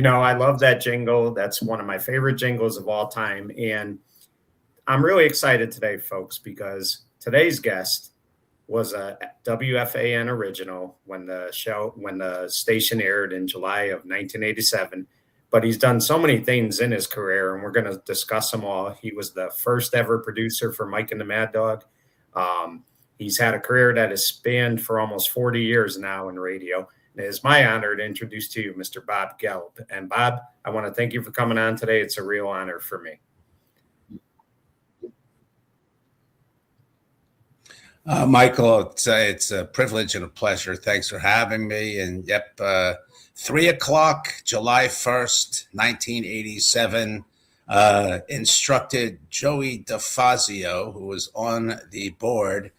I love that jingle. That's one of my favorite jingles of all time. And I'm really excited today, folks, because today's guest was a WFAN original when the station aired in July of 1987. But he's done so many things in his career, and we're going to discuss them all. He was the first ever producer for Mike and the Mad Dog. He's had a career that has spanned for almost 40 years now in radio. And it is my honor to introduce to you Mr. Bob Gelb. And Bob, I want to thank you for coming on today. It's a real honor for me. Michael, it's a privilege and a pleasure. Thanks for having me. And 3 o'clock, July 1st, 1987, instructed Joey DeFazio, who was on the board,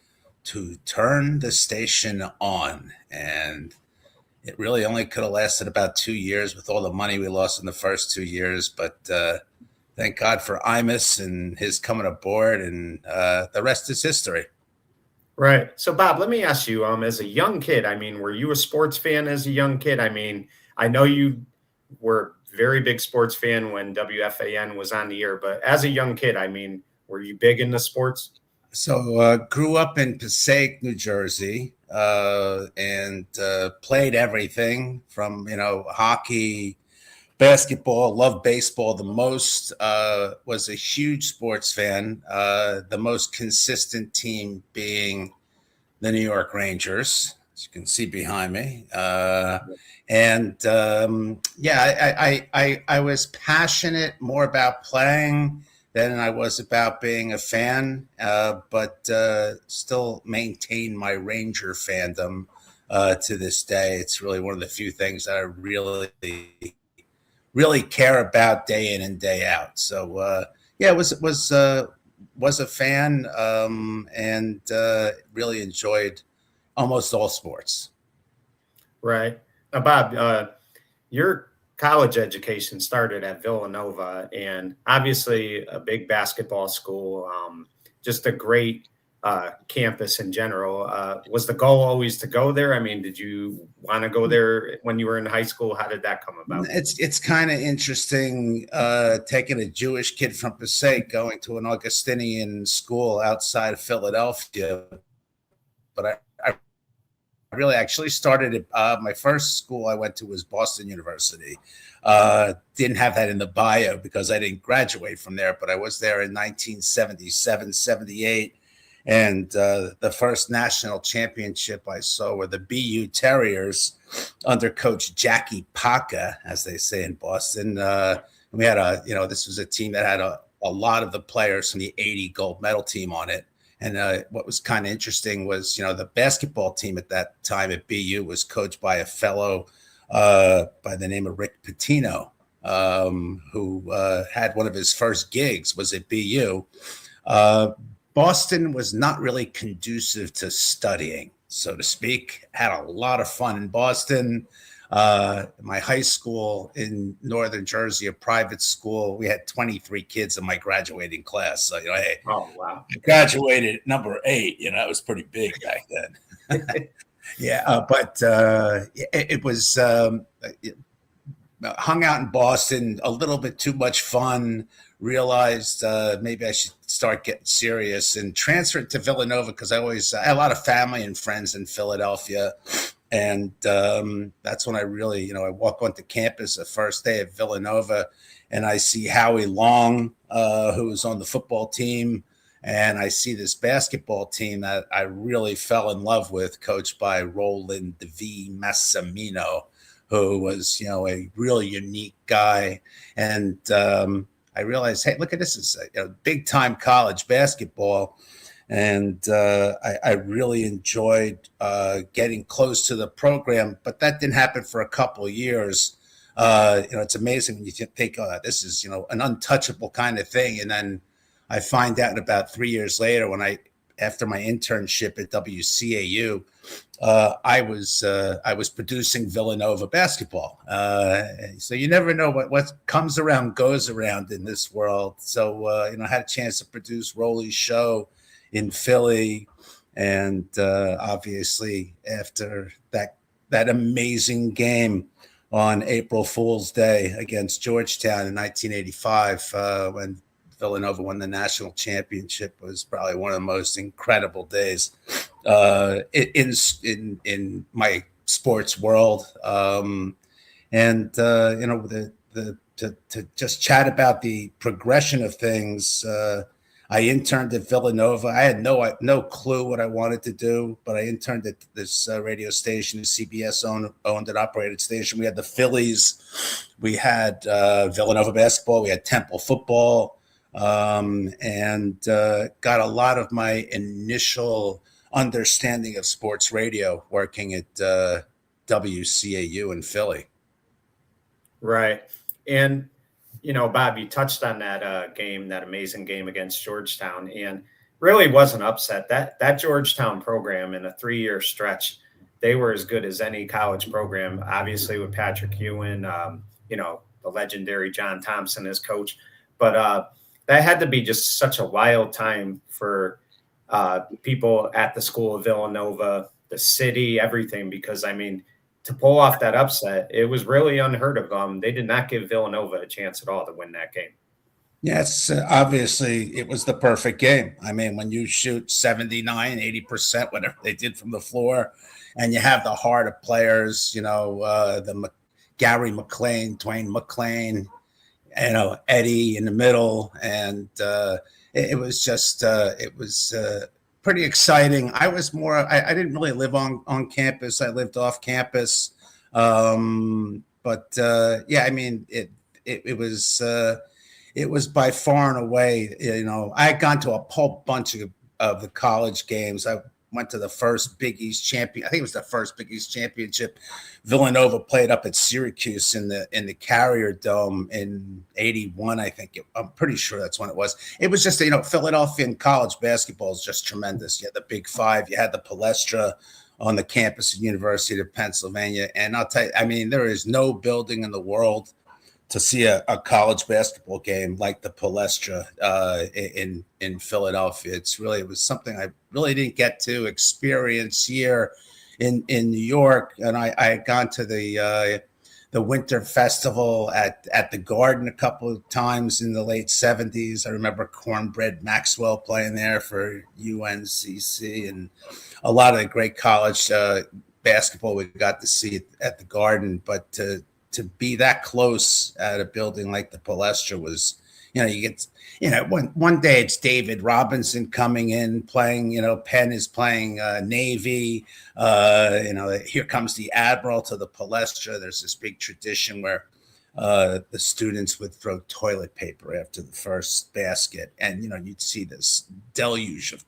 to turn the station on. And it really only could have lasted about 2 years with all the money we lost in the first 2 years. But thank God for Imus and his coming aboard, and the rest is history. Right. So, Bob, let me ask you, as a young kid, were you a sports fan as a young kid? I know you were a very big sports fan when WFAN was on the air, but as a young kid, were you big into sports? So, grew up in Passaic, New Jersey, and played everything from, hockey, basketball, loved baseball the most, was a huge sports fan, the most consistent team being the New York Rangers, as you can see behind me. I was passionate more about playing than I was about being a fan, but still maintain my Ranger fandom to this day. It's really one of the few things that I really care about day in and day out. So was a fan, and really enjoyed almost all sports. Right. Bob, your college education started at Villanova, and obviously a big basketball school, just a great campus in general. Was the goal always to go there? Did you want to go there when you were in high school? How did that come about? It's kind of interesting, taking a Jewish kid from Passaic going to an Augustinian school outside of Philadelphia. But I really actually started at my first school I went to was Boston University. Didn't have that in the bio because I didn't graduate from there, but I was there in 1977, 78. And the first national championship I saw were the BU Terriers under Coach Jackie Paca, as they say in Boston. We had this was a team that had a lot of the players from the 80 gold medal team on it. And what was kind of interesting was, the basketball team at that time at BU was coached by a fellow by the name of Rick Pitino, who had one of his first gigs was at BU. Boston was not really conducive to studying, so to speak. Had a lot of fun in Boston. My high school in Northern Jersey, a private school, we had 23 kids in my graduating class. So, hey, oh, wow. I graduated at number 8. It was pretty big back then. It was hung out in Boston, a little bit too much fun, realized maybe I should start getting serious, and transferred to Villanova because I had a lot of family and friends in Philadelphia. And that's when I really, I walk onto campus the first day at Villanova, and I see Howie Long, who's on the football team, and I see this basketball team that I really fell in love with, coached by Roland V. Massimino, who was, a really unique guy. And I realized, hey, look at this, is big time college basketball. And I really enjoyed getting close to the program, but that didn't happen for a couple of years. It's amazing when you think, oh, this is, an untouchable kind of thing. And then I find out about 3 years later after my internship at WCAU, I was producing Villanova basketball. So you never know what comes around goes around in this world. So, I had a chance to produce Rolly's show in Philly. And obviously after that amazing game on April Fool's Day against Georgetown in 1985, when Villanova won the national championship. Was probably one of the most incredible days in my sports world. And to just chat about the progression of things. I interned at Villanova. I had no clue what I wanted to do, but I interned at this radio station, CBS owned and operated station. We had the Phillies, we had Villanova basketball, we had Temple football, and got a lot of my initial understanding of sports radio working at WCAU in Philly. Right. And, Bob, you touched on that game, that amazing game against Georgetown, and really was an upset. That Georgetown program in a 3-year stretch, they were as good as any college program, obviously with Patrick Ewing, the legendary John Thompson as coach. But that had to be just such a wild time for people at the School of Villanova, the city, everything, because, to pull off that upset, it was really unheard of. They did not give Villanova a chance at all to win that game. Yes, obviously it was the perfect game. When you shoot 79, 80%, whatever they did from the floor, and you have the heart of players, Gary McLean, Dwayne McLean, Eddie in the middle. And it was pretty exciting. I was I didn't really live on campus. I lived off campus. It was by far and away, I had gone to a whole bunch of the college games. I went to the first Big East champion. I think it was the first Big East championship. Villanova played up at Syracuse in the Carrier Dome in '81. I'm pretty sure that's when it was. It was just, Philadelphian college basketball is just tremendous. You had the Big Five, you had the Palestra on the campus of University of Pennsylvania. And I'll tell you, there is no building in the world to see a college basketball game like the Palestra in Philadelphia. It was something I really didn't get to experience here in New York. And I had gone to the Winter Festival at the Garden a couple of times in the late 70s. I remember Cornbread Maxwell playing there for UNCC, and a lot of the great college basketball we got to see at the Garden. But to be that close at a building like the Palestra was, you get, one day it's David Robinson coming in playing, Penn is playing Navy, here comes the Admiral to the Palestra. There's this big tradition where the students would throw toilet paper after the first basket. And, you'd see this deluge of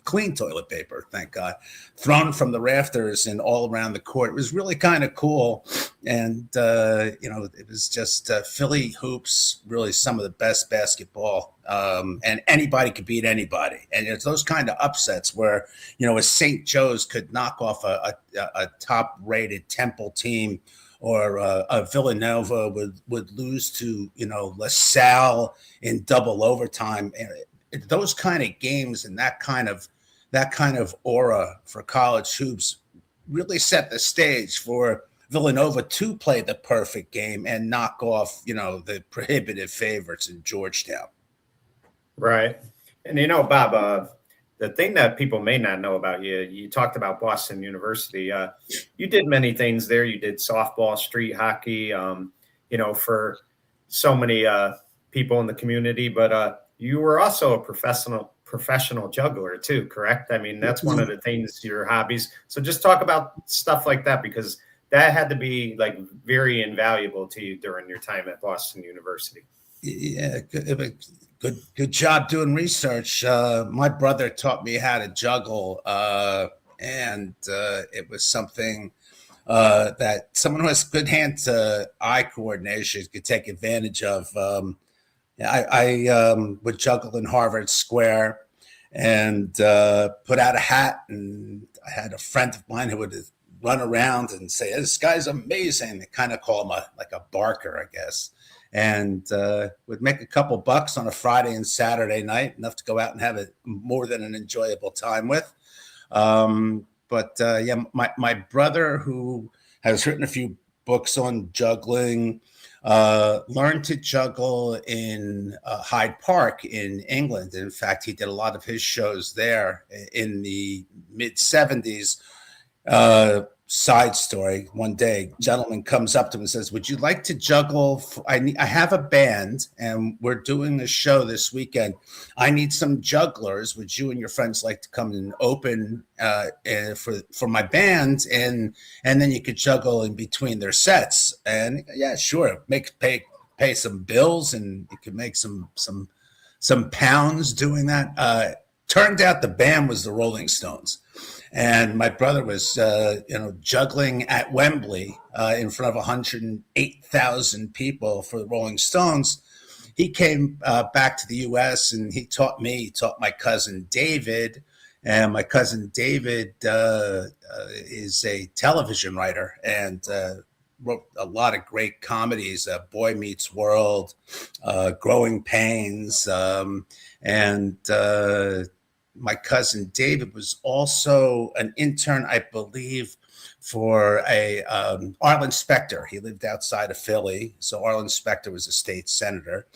clean toilet paper, thank God, thrown from the rafters and all around the court. It was really kind of cool. And, it was just Philly hoops, really some of the best basketball. And anybody could beat anybody. And it's those kind of upsets where, a St. Joe's could knock off a top-rated Temple team, or a Villanova would lose to, LaSalle in double overtime. And those kind of games and that kind of aura for college hoops really set the stage for Villanova to play the perfect game and knock off, the prohibitive favorites in Georgetown. Right. And, Bob, the thing that people may not know about you, you talked about Boston University. You did many things there. You did softball, street hockey, for so many people in the community. But you were also a professional juggler too, correct? That's one of the things, your hobbies. So just talk about stuff like that, because that had to be very invaluable to you during your time at Boston University. Yeah, good job doing research. My brother taught me how to juggle, and it was something that someone who has good hand-to-eye coordination could take advantage of. I would juggle in Harvard Square and put out a hat, and I had a friend of mine who would run around and say, "This guy's amazing." They kind of call him a barker, I guess. And would make a couple bucks on a Friday and Saturday night, enough to go out and have more than an enjoyable time with. My brother, who has written a few books on juggling. Learned to juggle in Hyde Park in England. In fact, he did a lot of his shows there in the mid 70s. Side story. One day, a gentleman comes up to him and says, "Would you like to juggle? I have a band and we're doing a show this weekend. I need some jugglers. Would you and your friends like to come and open for my band? And then you could juggle in between their sets." And yeah, sure. Pay some bills and you could make some pounds doing that. Turned out the band was the Rolling Stones. And my brother was, juggling at Wembley in front of 108,000 people for the Rolling Stones. He came back to the U.S. and he taught my cousin David. And my cousin David is a television writer and wrote a lot of great comedies, Boy Meets World, Growing Pains, and my cousin David was also an intern, I believe, for a Arlen Specter. He lived outside of Philly, so Arlen Specter was a state senator.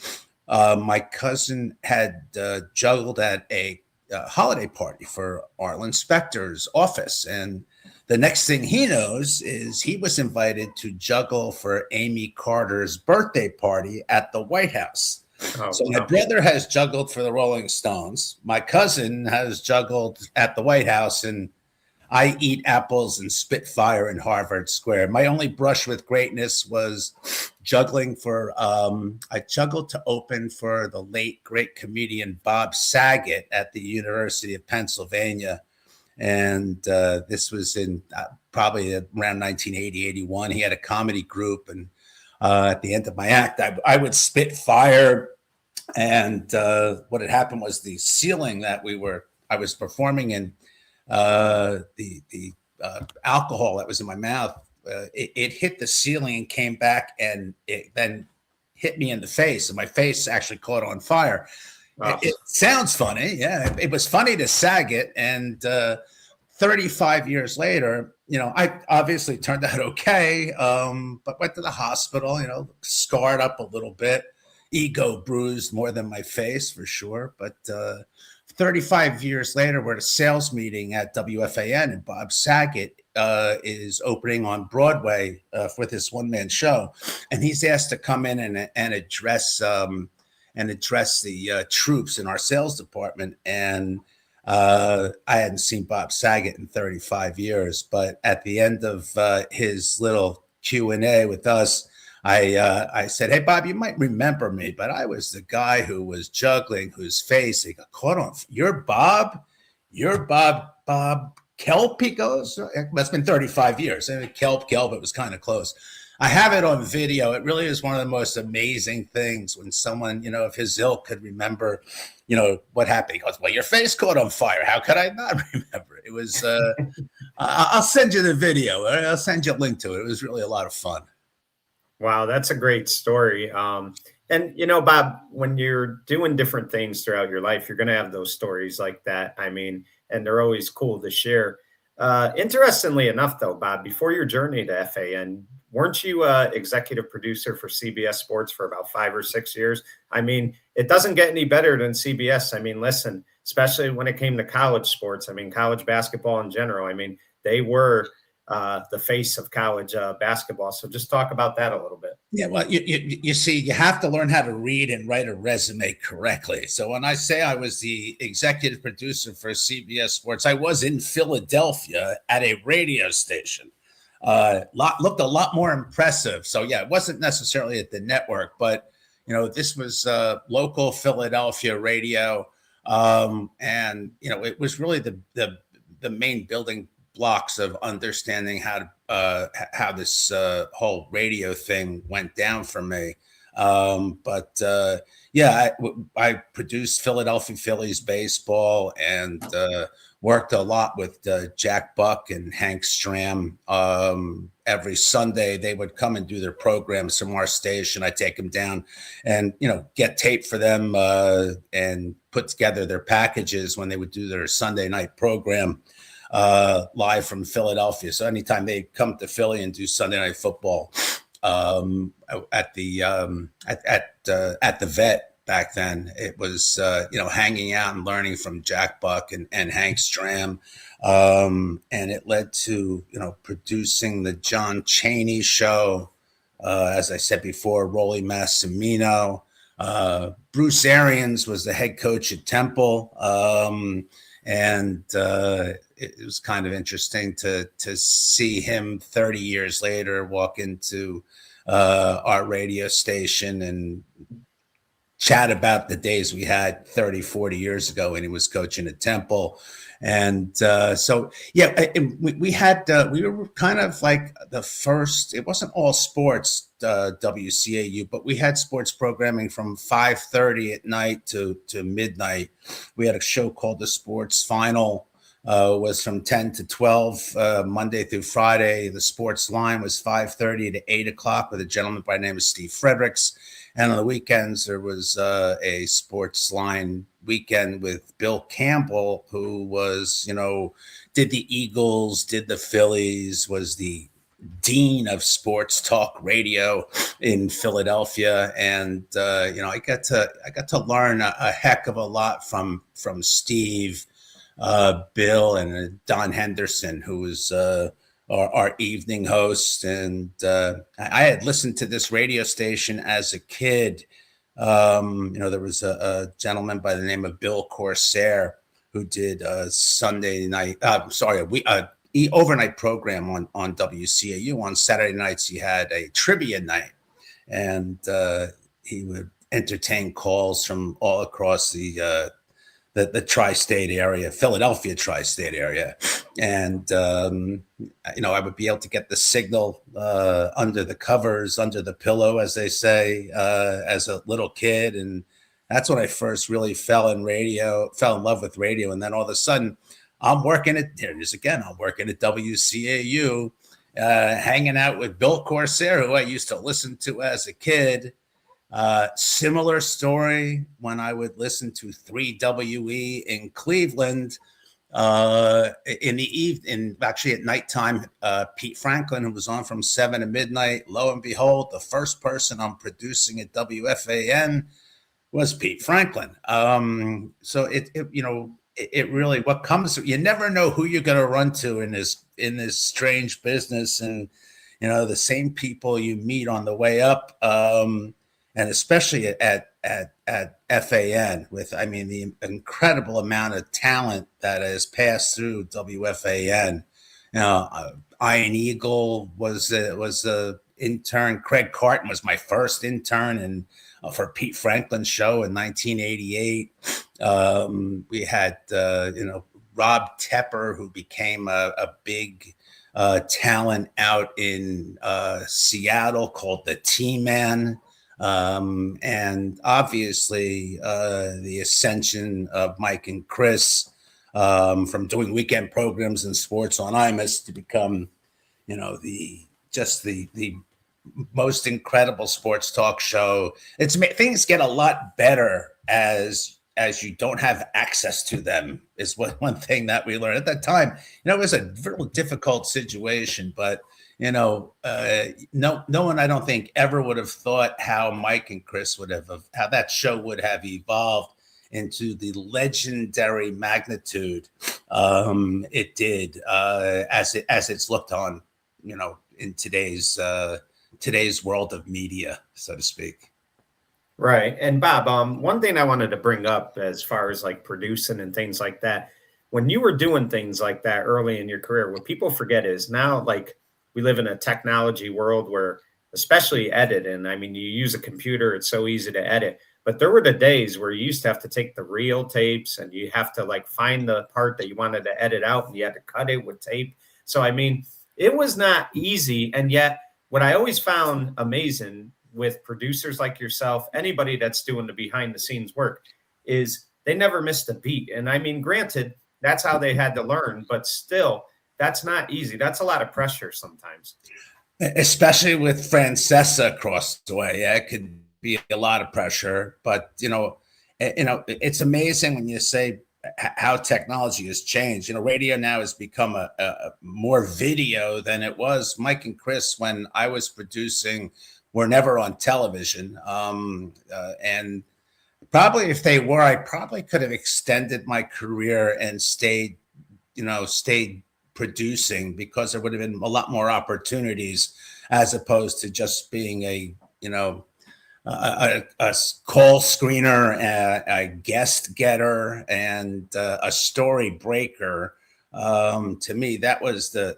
My cousin had juggled at a holiday party for Arlen Specter's office, and the next thing he knows is he was invited to juggle for Amy Carter's birthday party at the White House. So my brother has juggled for the Rolling Stones. My cousin has juggled at the White House, and I eat apples and spit fire in Harvard Square. My only brush with greatness was juggling for, I juggled to open for the late great comedian Bob Saget at the University of Pennsylvania. And this was in probably around 1980, 81. He had a comedy group, and at the end of my act, I would spit fire. And what had happened was the ceiling that I was performing in, the alcohol that was in my mouth, it hit the ceiling and came back, and it then hit me in the face, and my face actually caught on fire. Wow. It sounds funny. Yeah, it was funny to Saget. And 35 years later, I obviously turned out okay, but went to the hospital, scarred up a little bit. Ego bruised more than my face, for sure. But 35 years later, we're at a sales meeting at WFAN, and Bob Saget is opening on Broadway for this one-man show. And he's asked to come in and address the troops in our sales department. And I hadn't seen Bob Saget in 35 years. But at the end of his little Q&A with us, I said, "Hey, Bob, you might remember me, but I was the guy who was juggling, whose face he got caught on. You're Bob Gelb," he goes. It must have been 35 years. Gelb, it was kind of close. I have it on video. It really is one of the most amazing things when someone, of his ilk could remember, what happened. He goes, "Well, your face caught on fire. How could I not remember it?" It was, I'll send you the video. I'll send you a link to it. It was really a lot of fun. Wow, that's a great story. And Bob, when you're doing different things throughout your life, you're going to have those stories like that. I mean, and they're always cool to share. Interestingly enough, though, Bob, before your journey to FAN, weren't you executive producer for CBS Sports for about 5 or 6 years? I mean, it doesn't get any better than CBS. I mean, listen, especially when it came to college sports. I mean, college basketball in general. I mean, they were the face of college basketball. So just talk about that a little bit. Yeah, well, you see, you have to learn how to read and write a resume correctly. So when I say I was the executive producer for CBS Sports, I was in Philadelphia at a radio station. Looked a lot more impressive. So yeah, it wasn't necessarily at the network, but this was local Philadelphia radio, and it was really the main building blocks of understanding how this whole radio thing went down for me. I produced Philadelphia Phillies baseball and worked a lot with Jack Buck and Hank Stram. Every Sunday they would come and do their programs from our station. I'd take them down and, get tape for them and put together their packages when they would do their Sunday night program. live from Philadelphia. So anytime they come to Philly and do Sunday Night Football at the Vet back then, it was hanging out and learning from Jack Buck and Hank Stram, and it led to producing the John Chaney Show. As I said before, Rolly Massimino. Bruce Arians was the head coach at Temple. And it was kind of interesting to see him 30 years later walk into our radio station and chat about the days we had 30, 40 years ago when he was coaching at Temple. And we were kind of like the first, it wasn't all sports, WCAU, but we had sports programming from 5:30 at night to midnight. We had a show called The Sports Final, was from 10 to 12, Monday through Friday. The Sports Line was 5:30 to 8 o'clock with a gentleman by the name of Steve Fredericks. And on the weekends, there was a Sports Line weekend with Bill Campbell, who was, did the Eagles, did the Phillies, was the dean of sports talk radio in Philadelphia. And, I got to learn a heck of a lot from Steve, Bill, and Don Henderson, who was our evening host. And I had listened to this radio station as a kid. There was a gentleman by the name of Bill Corsair who did a Sunday night, overnight program on WCAU. On Saturday nights, he had a trivia night, and he would entertain calls from all across the tri-state area, Philadelphia tri-state area. And, I would be able to get the signal under the covers, under the pillow, as they say, as a little kid. And that's when I first really fell in love with radio. And then all of a sudden, I'm working at WCAU, hanging out with Bill Corsair, who I used to listen to as a kid. Similar story when I would listen to 3WE in Cleveland in the evening, actually at nighttime. Pete Franklin, who was on from 7 to midnight. Lo and behold, the first person I'm producing at WFAN was Pete Franklin. So it really, what comes, you never know who you're going to run to in this strange business, and the same people you meet on the way up. And especially at FAN, with the incredible amount of talent that has passed through WFAN. Iron Eagle was the intern. Craig Carton was my first intern, and for Pete Franklin's show in 1988. We had Rob Tepper, who became a big talent out in Seattle, called the T-Man. And obviously the ascension of Mike and Chris, from doing weekend programs and sports on Imus to become, the most incredible sports talk show. Things get a lot better as you don't have access to them, is one thing that we learned at that time. It was a very difficult situation, but no one, I don't think, ever would have thought how Mike and Chris how that show would have evolved into the legendary magnitude it did, as it's looked on, in today's world of media, so to speak. Right. And Bob, one thing I wanted to bring up as far as like producing and things like that, when you were doing things like that early in your career, what people forget is now, like, we live in a technology world where, especially editing, you use a computer, it's so easy to edit. But there were the days where you used to have to take the reel tapes and you have to find the part that you wanted to edit out, and you had to cut it with tape. So, it was not easy. And yet what I always found amazing with producers like yourself, anybody that's doing the behind the scenes work, is they never missed a beat. And granted, that's how they had to learn, but still, that's not easy. That's a lot of pressure sometimes. Especially with Francesa across the way. Yeah, it could be a lot of pressure. But, it's amazing when you say how technology has changed. Radio now has become a more video than it was. Mike and Chris, when I was producing, were never on television. And probably if they were, I probably could have extended my career and stayed producing, because there would have been a lot more opportunities as opposed to just being a call screener, a guest getter, and a story breaker. To me, that was to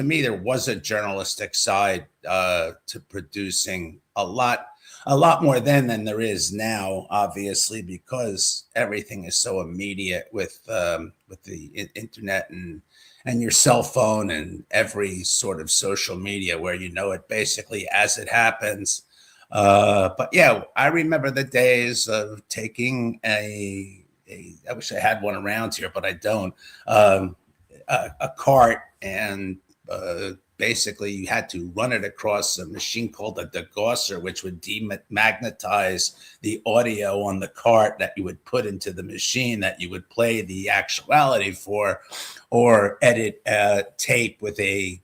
me, there was a journalistic side to producing a lot more then than there is now, obviously, because everything is so immediate with the internet and your cell phone and every sort of social media, where it basically as it happens. But yeah, I remember the days of taking I wish I had one around here, but I don't, a cart, and basically you had to run it across a machine called a degausser, which would demagnetize the audio on the cart that you would put into the machine that you would play the actuality for, or edit tape with a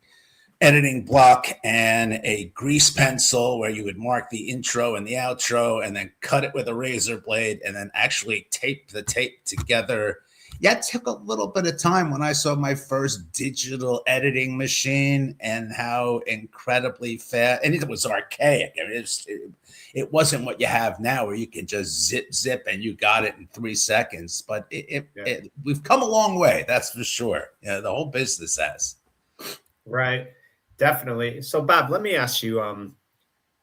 editing block and a grease pencil, where you would mark the intro and the outro and then cut it with a razor blade and then actually tape the tape together. Yeah, it took a little bit of time when I saw my first digital editing machine, and how incredibly fast, and it was archaic. I mean, it wasn't what you have now, where you can just zip and you got it in 3 seconds. But we've come a long way, that's for sure. The whole business has. Right. Definitely. So, Bob, let me ask you,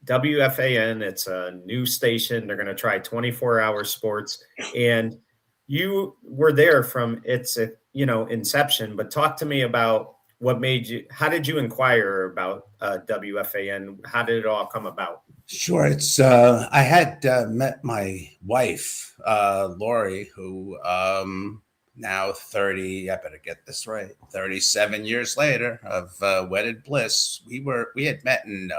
WFAN, it's a new station. They're going to try 24-hour sports. And you were there from its, inception. But talk to me about how did you inquire about WFAN? How did it all come about? Sure. It's I had met my wife, Lori, who now 30, I better get this right, 37 years later of wedded bliss. We had met in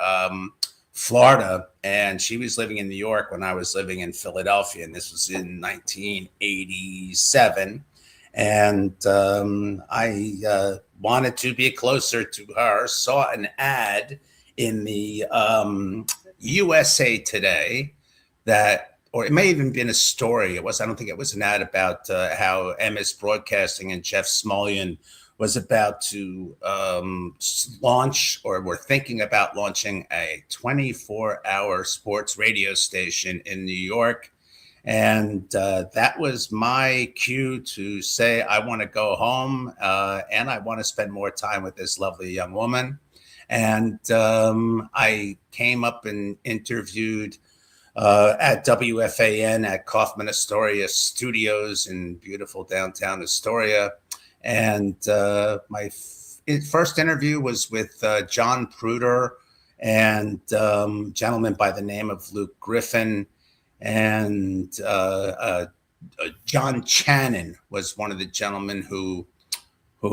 Florida, and she was living in New York when I was living in Philadelphia, and this was in 1987. And I wanted to be closer to her, saw an ad in the USA Today or it may even been a story. I don't think it was an ad, about how MS Broadcasting and Jeff Smulyan was about to launch, or were thinking about launching, a 24-hour sports radio station in New York. And that was my cue to say, I want to go home and I want to spend more time with this lovely young woman. And I came up and interviewed at WFAN at Kaufman Astoria Studios in beautiful downtown Astoria. And my first interview was with John Pruder and a gentleman by the name of Luke Griffin. And John Channon was one of the gentlemen who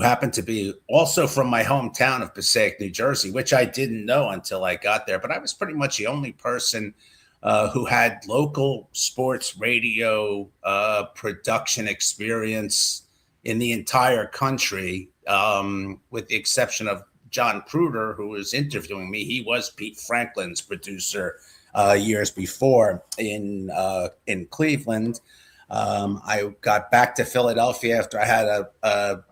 happened to be also from my hometown of Passaic, New Jersey, which I didn't know until I got there. But I was pretty much the only person who had local sports radio production experience in the entire country, with the exception of John Pruder, who was interviewing me. He was Pete Franklin's producer years before in Cleveland. I got back to Philadelphia after I had a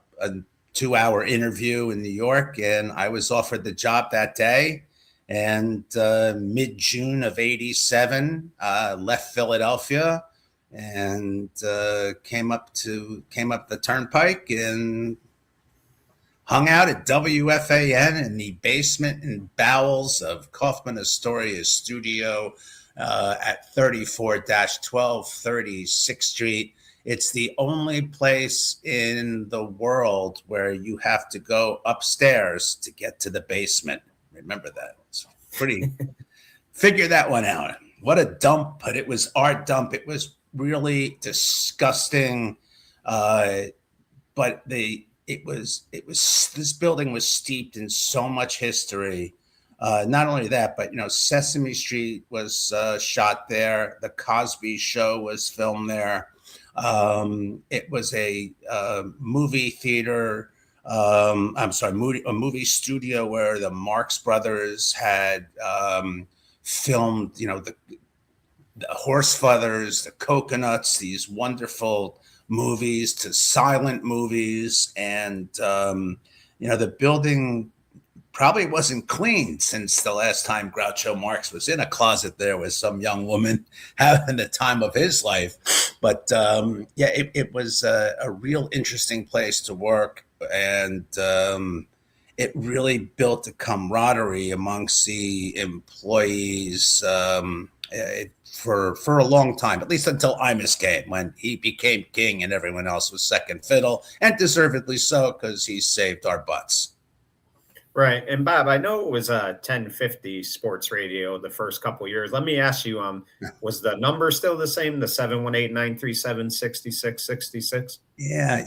2-hour interview in New York, and I was offered the job that day. And mid-June of '87, left Philadelphia and came up the turnpike and hung out at WFAN in the basement and bowels of Kaufman Astoria's studio at 34-12 36th Street. It's the only place in the world where you have to go upstairs to get to the basement. Remember that. It's pretty, figure that one out. What a dump, but it was our dump. It was really disgusting. But this building was steeped in so much history. Not only that, but Sesame Street was shot there. The Cosby Show was filmed there. It was a movie theater. I'm sorry, a movie studio where the Marx Brothers had filmed, the Horse Feathers, the Coconuts, these wonderful movies to silent movies. And, the building probably wasn't cleaned since the last time Groucho Marx was in a closet there with some young woman having the time of his life. But it was a real interesting place to work. And it really built a camaraderie amongst the employees for a long time, at least until Imus came, when he became king and everyone else was second fiddle, and deservedly so, because he saved our butts. Right. And Bob, I know it was 1050 sports radio the first couple years. Let me ask you, was the number still the same, the 718-937-6666? Yeah,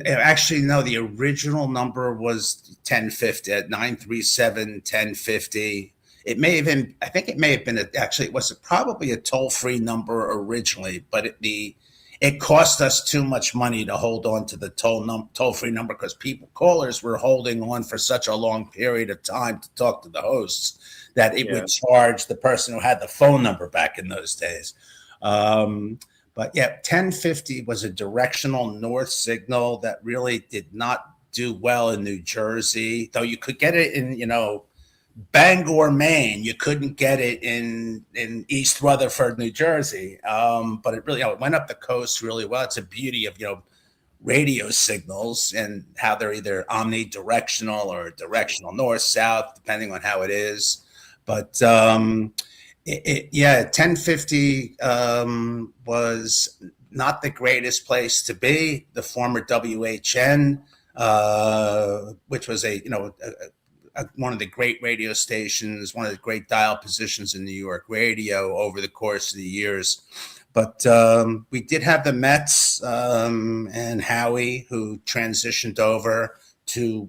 actually, no, the original number was 1050 at 937-1050. It may have been, I think it may have been, actually, it was probably a toll-free number originally, but it cost us too much money to hold on to the toll-free number, because callers were holding on for such a long period of time to talk to the hosts that it would charge the person who had the phone number back in those days. But yeah, 1050 was a directional north signal that really did not do well in New Jersey, though you could get it in, Bangor, Maine. You couldn't get it in East Rutherford, New Jersey. But it really, it went up the coast really well. It's a beauty of, radio signals and how they're either omnidirectional or directional north, south, depending on how it is. But 1050 was not the greatest place to be. The former WHN, which was one of the great radio stations, one of the great dial positions in New York radio over the course of the years. But we did have the Mets and Howie, who transitioned over to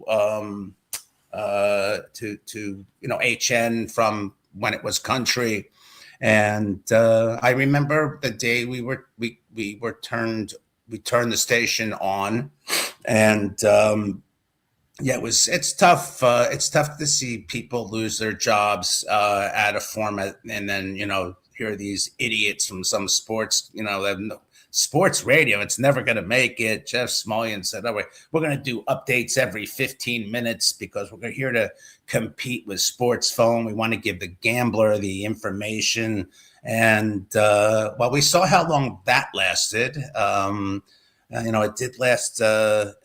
HN from when it was country. And I remember the day we turned the station on, and it's tough. It's tough to see people lose their jobs at a format, and then hear these idiots from some sports, sports radio. It's never going to make it. Jeff Smulyan said, "Oh, we're going to do updates every 15 minutes because we're here to compete with Sports Phone. We want to give the gambler the information." And we saw how long that lasted. It did last, about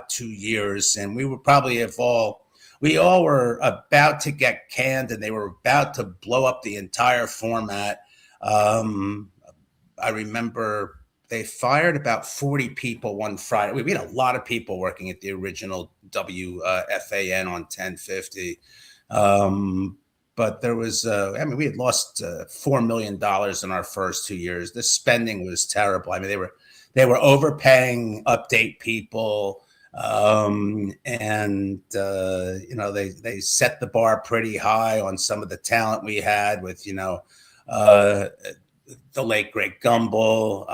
2 years, and we all were about to get canned, and they were about to blow up the entire format. I remember they fired about 40 people one Friday. We had a lot of people working at the original WFAN on 1050. But there was, we had lost $4 million in our first 2 years. The spending was terrible. I mean, they were overpaying update people, and they set the bar pretty high on some of the talent we had with the late great Gumbel,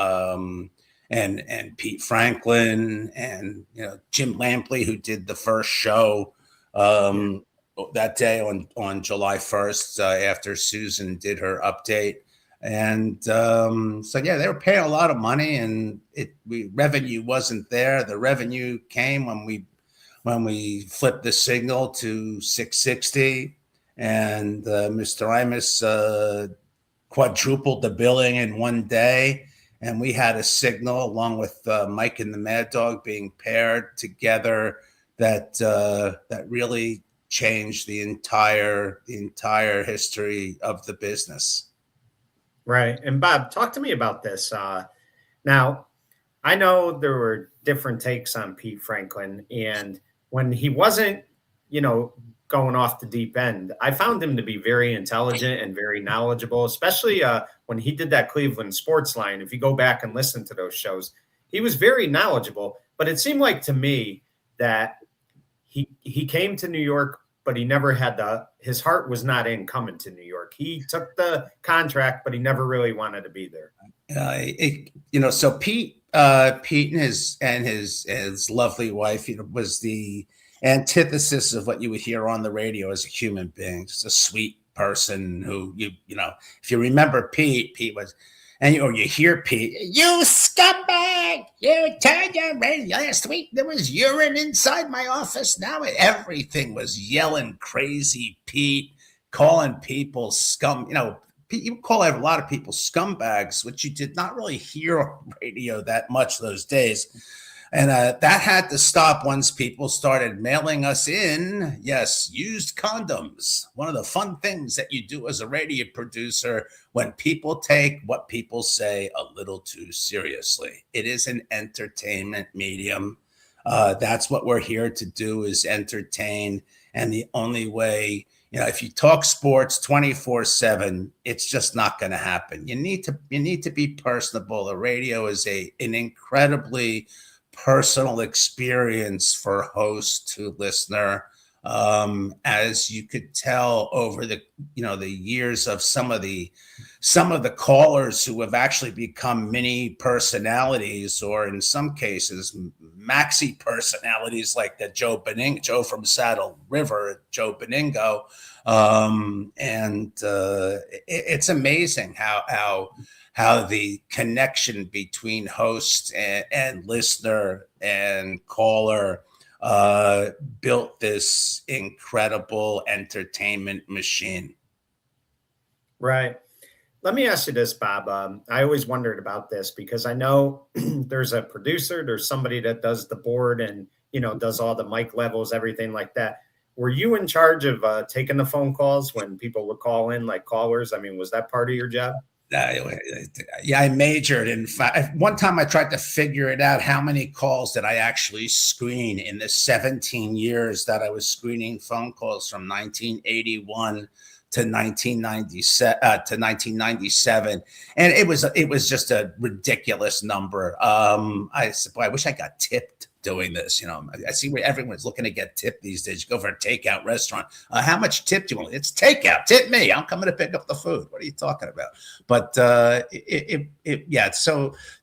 and Pete Franklin, and Jim Lampley, who did the first show that day on July 1st after Susan did her update. And they were paying a lot of money, and revenue wasn't there. The revenue came when we flipped the signal to 660, and Mr. Imus quadrupled the billing in one day, and we had a signal along with Mike and the Mad Dog being paired together that really changed the entire history of the business. Right. And Bob, talk to me about this. Now, I know there were different takes on Pete Franklin, and when he wasn't, going off the deep end, I found him to be very intelligent and very knowledgeable, especially when he did that Cleveland sports line. If you go back and listen to those shows, he was very knowledgeable, but it seemed like to me that he came to New York but he never had his heart was not in coming to New York. He took the contract, but he never really wanted to be there. So Pete and his lovely wife, was the antithesis of what you would hear on the radio as a human being. Just a sweet person who if you remember Pete was, or you hear Pete, you scumbag, you turned your radio last week. There was urine inside my office. Now everything was yelling crazy Pete, calling people scum. You call a lot of people scumbags, which you did not really hear on radio that much those days. And that had to stop once people started mailing us in, used condoms. One of the fun things that you do as a radio producer when people take what people say a little too seriously. It is an entertainment medium. That's what we're here to do, is entertain. And the only way, if you talk sports 24/7, it's just not going to happen. You need to be personable. The radio is an incredibly personal experience for host to listener. As you could tell over the years of some of the callers who have actually become mini personalities, or in some cases maxi personalities, like the Joe from Saddle River, Joe Benigno. It's amazing how the connection between host and listener and caller built this incredible entertainment machine. Right. Let me ask you this, Bob. I always wondered about this because I know there's a producer, there's somebody that does the board and, does all the mic levels, everything like that. Were you in charge of taking the phone calls when people would call in, like callers? I mean, was that part of your job? I majored in fact. One time I tried to figure it out, how many calls did I actually screen in the 17 years that I was screening phone calls from 1981 to 1997, and it was just a ridiculous number. I wish I got tipped doing this. I see where everyone's looking to get tipped these days. You go for a takeout restaurant. How much tip do you want? It's takeout. Tip me. I'm coming to pick up the food. What are you talking about? But so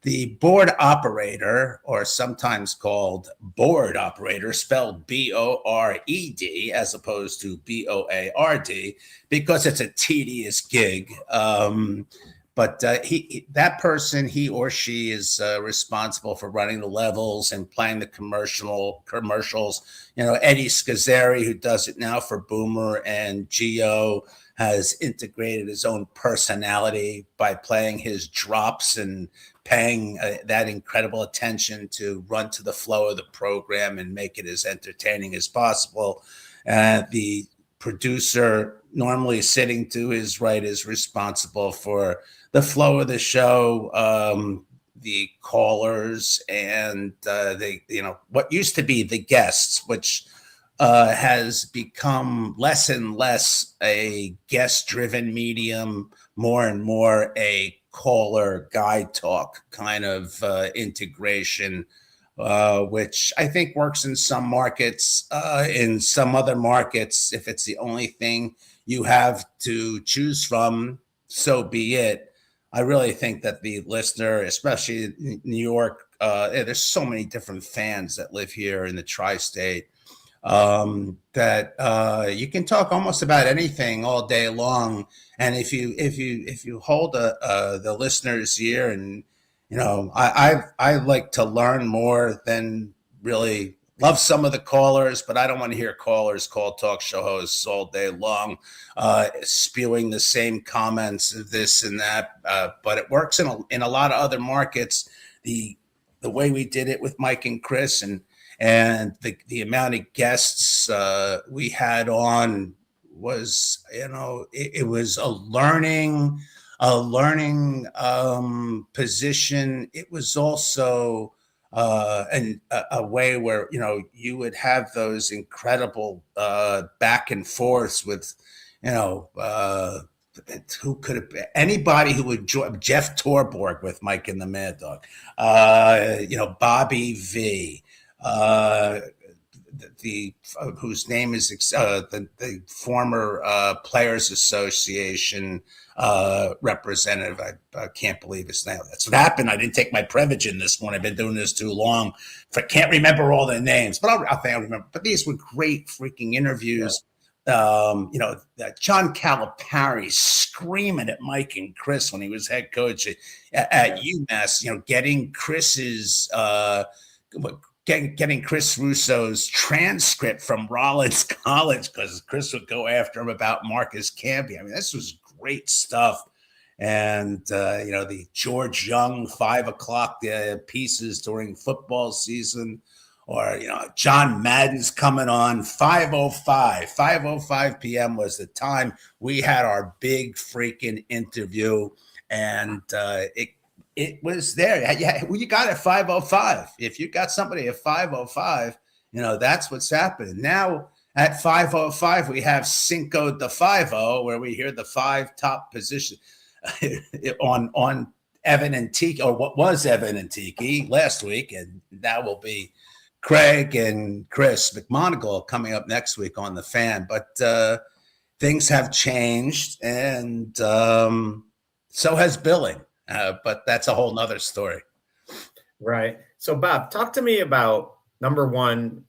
the board operator, or sometimes called board operator, spelled BORED as opposed to BOARD, because it's a tedious gig. But that person, he or she is responsible for running the levels and playing the commercials. Eddie Scazzeri, who does it now for Boomer and Geo, has integrated his own personality by playing his drops and paying that incredible attention to run to the flow of the program and make it as entertaining as possible. The producer, normally sitting to his right, is responsible for the flow of the show, the callers, and what used to be the guests, which has become less and less a guest-driven medium, more and more a caller guide talk kind of integration, which I think works in some markets. In some other markets, if it's the only thing you have to choose from, so be it. I really think that the listener, especially in New York, there's so many different fans that live here in the tri-state, that you can talk almost about anything all day long. And if you hold the listener's ear, and I like to learn more than really love some of the callers, but I don't want to hear callers call talk show hosts all day long, spewing the same comments of this and that. But it works in a lot of other markets. The way we did it with Mike and Chris, and the amount of guests we had on was, it was a learning position. It was also a way where you would have those incredible back and forths with who could have been anybody who would join. Jeff Torborg with Mike and the Mad Dog, Bobby V, the whose name is the former Players Association representative. I can't believe his name. That's what happened. I didn't take my Prevagen this morning. I've been doing this too long. I can't remember all their names, but I think I remember. But these were great freaking interviews. You know, John Calipari screaming at Mike and Chris when he was head coach at UMass, you know, getting Chris's getting Chris Russo's transcript from Rollins College because Chris would go after him about Marcus Camby. I mean, this was great stuff. And, you know, the George Young 5 o'clock pieces during football season, or, you know, John Madden's coming on 5:05 p.m. was the time we had our big freaking interview. And it was there. Yeah, well, you got it at 5:05. If you got somebody at 5:05, you know, that's what's happening. Now at 5:05, we have Cinco de Five-O, where we hear the 5 top positions on Evan and Tiki, or what was Evan and Tiki last week, and that will be Craig and Chris McMonagle coming up next week on The Fan. But things have changed, and so has billing. But that's a whole nother story. Right. So, Bob, talk to me about, number one,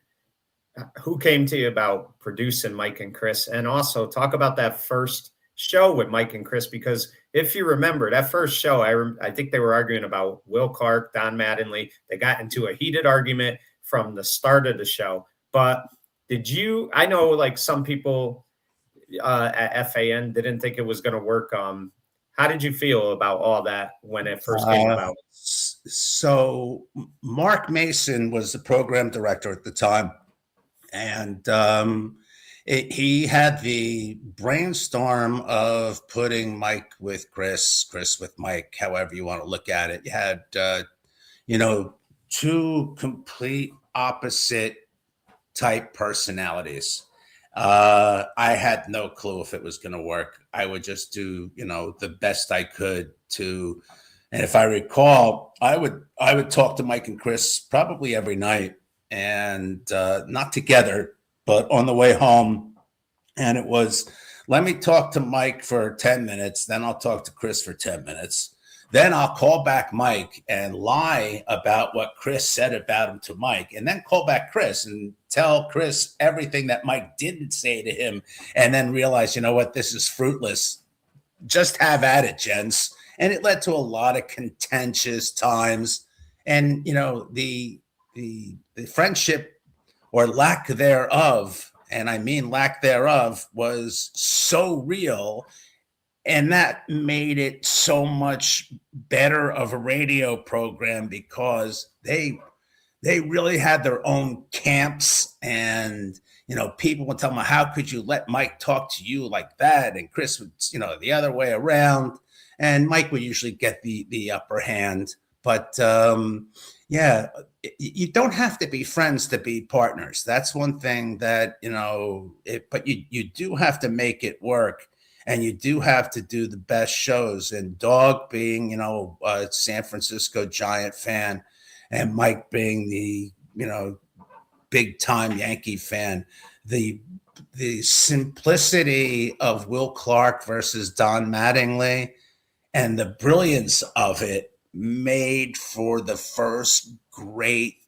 who came to you about producing Mike and Chris, and also talk about that first show with Mike and Chris, because if you remember that first show, I think they were arguing about Will Clark, Don Mattingly. They got into a heated argument from the start of the show. But I know like some people at FAN didn't think it was going to work. How did you feel about all that when it first came about? So Mark Mason was the program director at the time, and he had the brainstorm of putting Mike with Chris with Mike, however you want to look at it. You had, you know, 2 complete opposite type personalities. I had no clue if it was going to work. I would just do, you know, the best I could to, and if I recall, I would talk to Mike and Chris probably every night, and not together, but on the way home. And it was, let me talk to Mike for 10 minutes, then I'll talk to Chris for 10 minutes. Then I'll call back Mike and lie about what Chris said about him to Mike, and then call back Chris and tell Chris everything that Mike didn't say to him, and then realize, you know what, this is fruitless. Just have at it, gents. And it led to a lot of contentious times. And, you know, the friendship, or lack thereof, and I mean lack thereof, was so real. And that made it so much better of a radio program, because they really had their own camps. And, you know, people would tell them, how could you let Mike talk to you like that? And Chris would, you know, the other way around. And Mike would usually get the upper hand. But yeah, you don't have to be friends to be partners. That's one thing that, you know, but you do have to make it work. And you do have to do the best shows. And Dog being, you know, a San Francisco Giant fan, and Mike being the, you know, big time Yankee fan, the simplicity of Will Clark versus Don Mattingly and the brilliance of it made for the first great,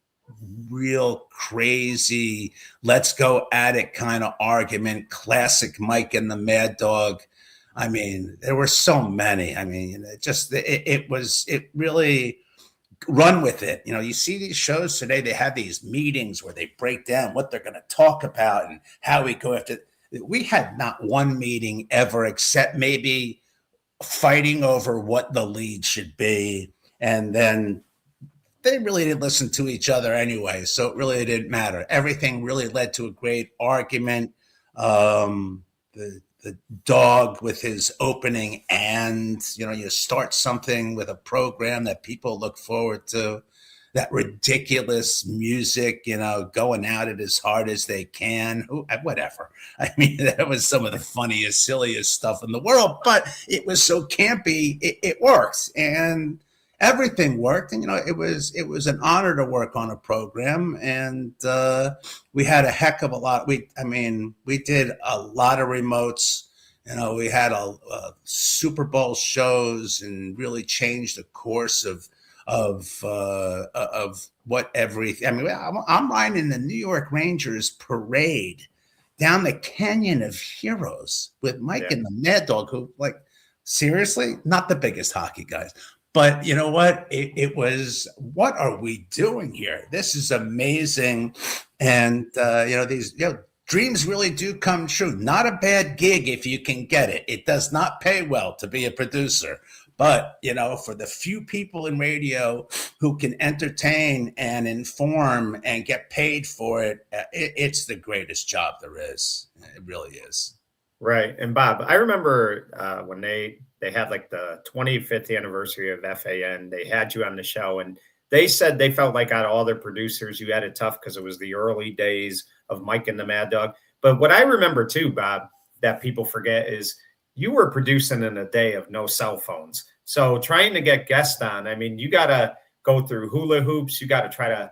real crazy, let's go at it kind of argument, classic Mike and the Mad Dog. I mean, there were so many. I mean, it really, run with it. You know, you see these shows today, they have these meetings where they break down what they're going to talk about and how we go after. We had not one meeting ever, except maybe fighting over what the lead should be. And then they really didn't listen to each other anyway, so it really didn't matter. Everything really led to a great argument. The Dog with his opening, and, you know, you start something with a program that people look forward to, that ridiculous music, you know, going at it as hard as they can, whatever. I mean, that was some of the funniest, silliest stuff in the world, but it was so campy, it worked. And everything worked. And, it was an honor to work on a program. And we had a heck of a lot. We did a lot of remotes. We had a Super Bowl shows and really changed the course of what everything. I'm riding the New York Rangers parade down the Canyon of Heroes with Mike and the Mad Dog, who, like, seriously, not the biggest hockey guys. But you know what? It was, what are we doing here? This is amazing. And, these dreams really do come true. Not a bad gig if you can get it. It does not pay well to be a producer. But, for the few people in radio who can entertain and inform and get paid for it, it's the greatest job there is. It really is. Right. And Bob, I remember when they had like the 25th anniversary of FAN, they had you on the show, and they said they felt like out of all their producers, you had it tough because it was the early days of Mike and the Mad Dog. But what I remember too, Bob, that people forget is you were producing in a day of no cell phones. So trying to get guests on, you got to go through hula hoops. You got to try to,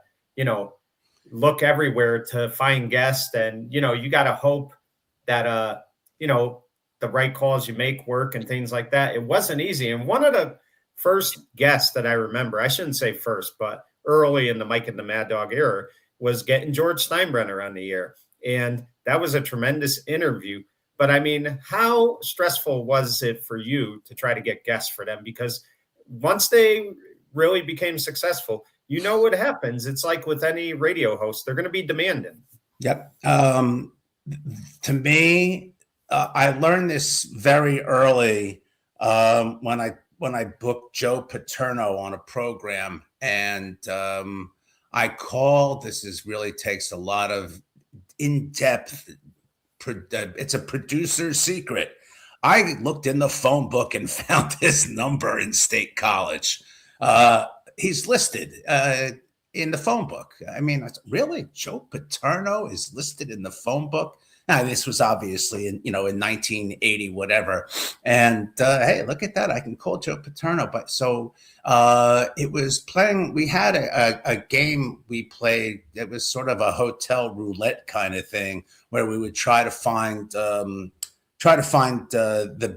look everywhere to find guests. And, you got to hope that, the right calls you make work and things like that. It wasn't easy. And one of the first guests that I remember, I shouldn't say first, but early in the Mike and the Mad Dog era, was getting George Steinbrenner on the air. And that was a tremendous interview. But how stressful was it for you to try to get guests for them? Because once they really became successful, what happens. It's like with any radio host, they're going to be demanding. Yep. To me, I learned this very early when I booked Joe Paterno on a program, and I called. Really takes a lot of in-depth. It's a producer's secret. I looked in the phone book and found his number in State College. He's listed in the phone book. I said, really? Joe Paterno is listed in the phone book? Now, this was obviously in 1980, whatever. And hey, look at that. I can call Joe Paterno. But so it was playing. We had a game we played. It was sort of a hotel roulette kind of thing where we would try to find the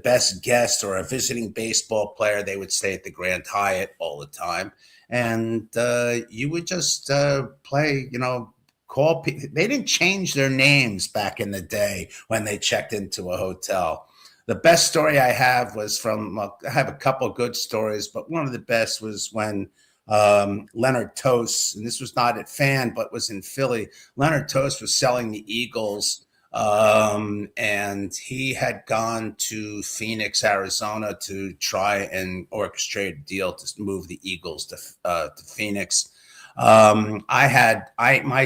best guest or a visiting baseball player. They would stay at the Grand Hyatt all the time. And you would just play, call people. They didn't change their names back in the day when they checked into a hotel. The best story I have was I have a couple of good stories, but one of the best was when Leonard Tost, and this was not at FAN, but was in Philly. Leonard Tost was selling the Eagles, and he had gone to Phoenix, Arizona to try and orchestrate a deal to move the Eagles to Phoenix. My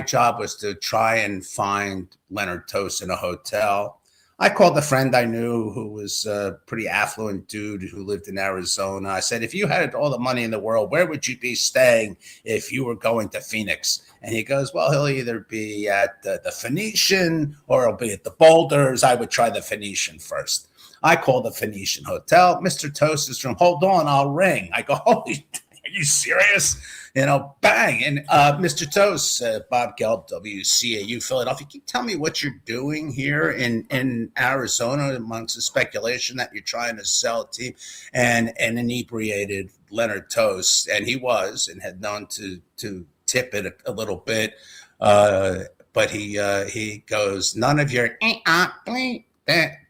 job was to try and find Leonard Tost in a hotel. I called a friend I knew who was a pretty affluent dude who lived in Arizona. I said, if you had all the money in the world, where would you be staying if you were going to Phoenix? And he goes, well, he'll either be at the Phoenician or he'll be at the Boulders. I would try the Phoenician first. I called the Phoenician hotel. Mr. Tost is from, hold on, I'll ring. I go, holy, are you serious? Bang. And Mr. Tost, Bob Gelb, WCAU, Philadelphia, can you tell me what you're doing here in Arizona amongst the speculation that you're trying to sell a team? And inebriated Leonard Tost, and he was, and had known to tip it a little bit. But he goes, none of your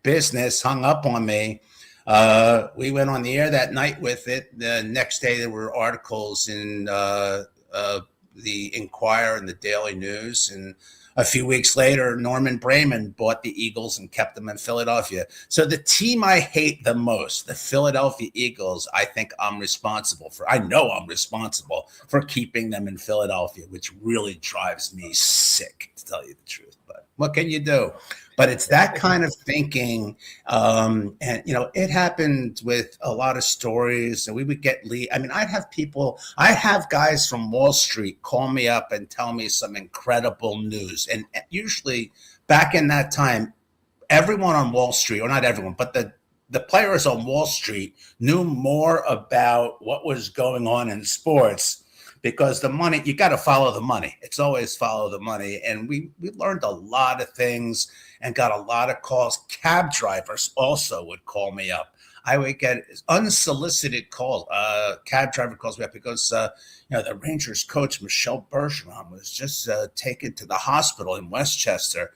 business, hung up on me. We went on the air that night with it. The next day, there were articles in the Inquirer and the Daily News. And a few weeks later, Norman Brayman bought the Eagles and kept them in Philadelphia. So the team I hate the most, the Philadelphia Eagles, I know I'm responsible for keeping them in Philadelphia, which really drives me sick, to tell you the truth. But what can you do? But it's that kind of thinking. And, it happened with a lot of stories, and we would get I'd have guys from Wall Street call me up and tell me some incredible news. And usually back in that time, everyone on Wall Street, or not everyone, but the the players on Wall Street knew more about what was going on in sports, because the money, you got to follow the money. It's always follow the money. And we learned a lot of things and got a lot of calls. Cab drivers also would call me up. I would get unsolicited calls. Cab driver calls me up because the Rangers coach Michel Bergeron was just taken to the hospital in Westchester.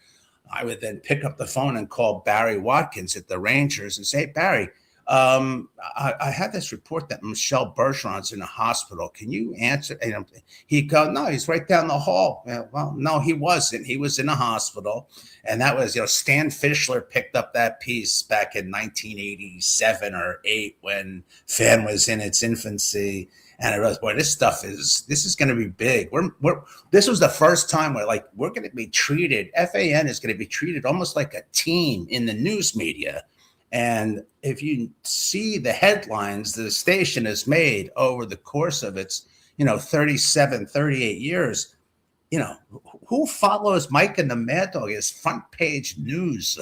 I would then pick up the phone and call Barry Watkins at the Rangers and say, hey, Barry, I had this report that Michel Bergeron's in the hospital. Can you answer? And he'd go, no, he's right down the hall. Well, no, he wasn't. He was in a hospital. And that was, Stan Fischler picked up that piece back in 1987 or 8 when FAN was in its infancy. And I realized, boy, this is going to be big. This was the first time where we're going to be treated. FAN is going to be treated almost like a team in the news media. And if you see the headlines the station has made over the course of its, 37, 38 years, who follows Mike and the Mad Dog is front page news.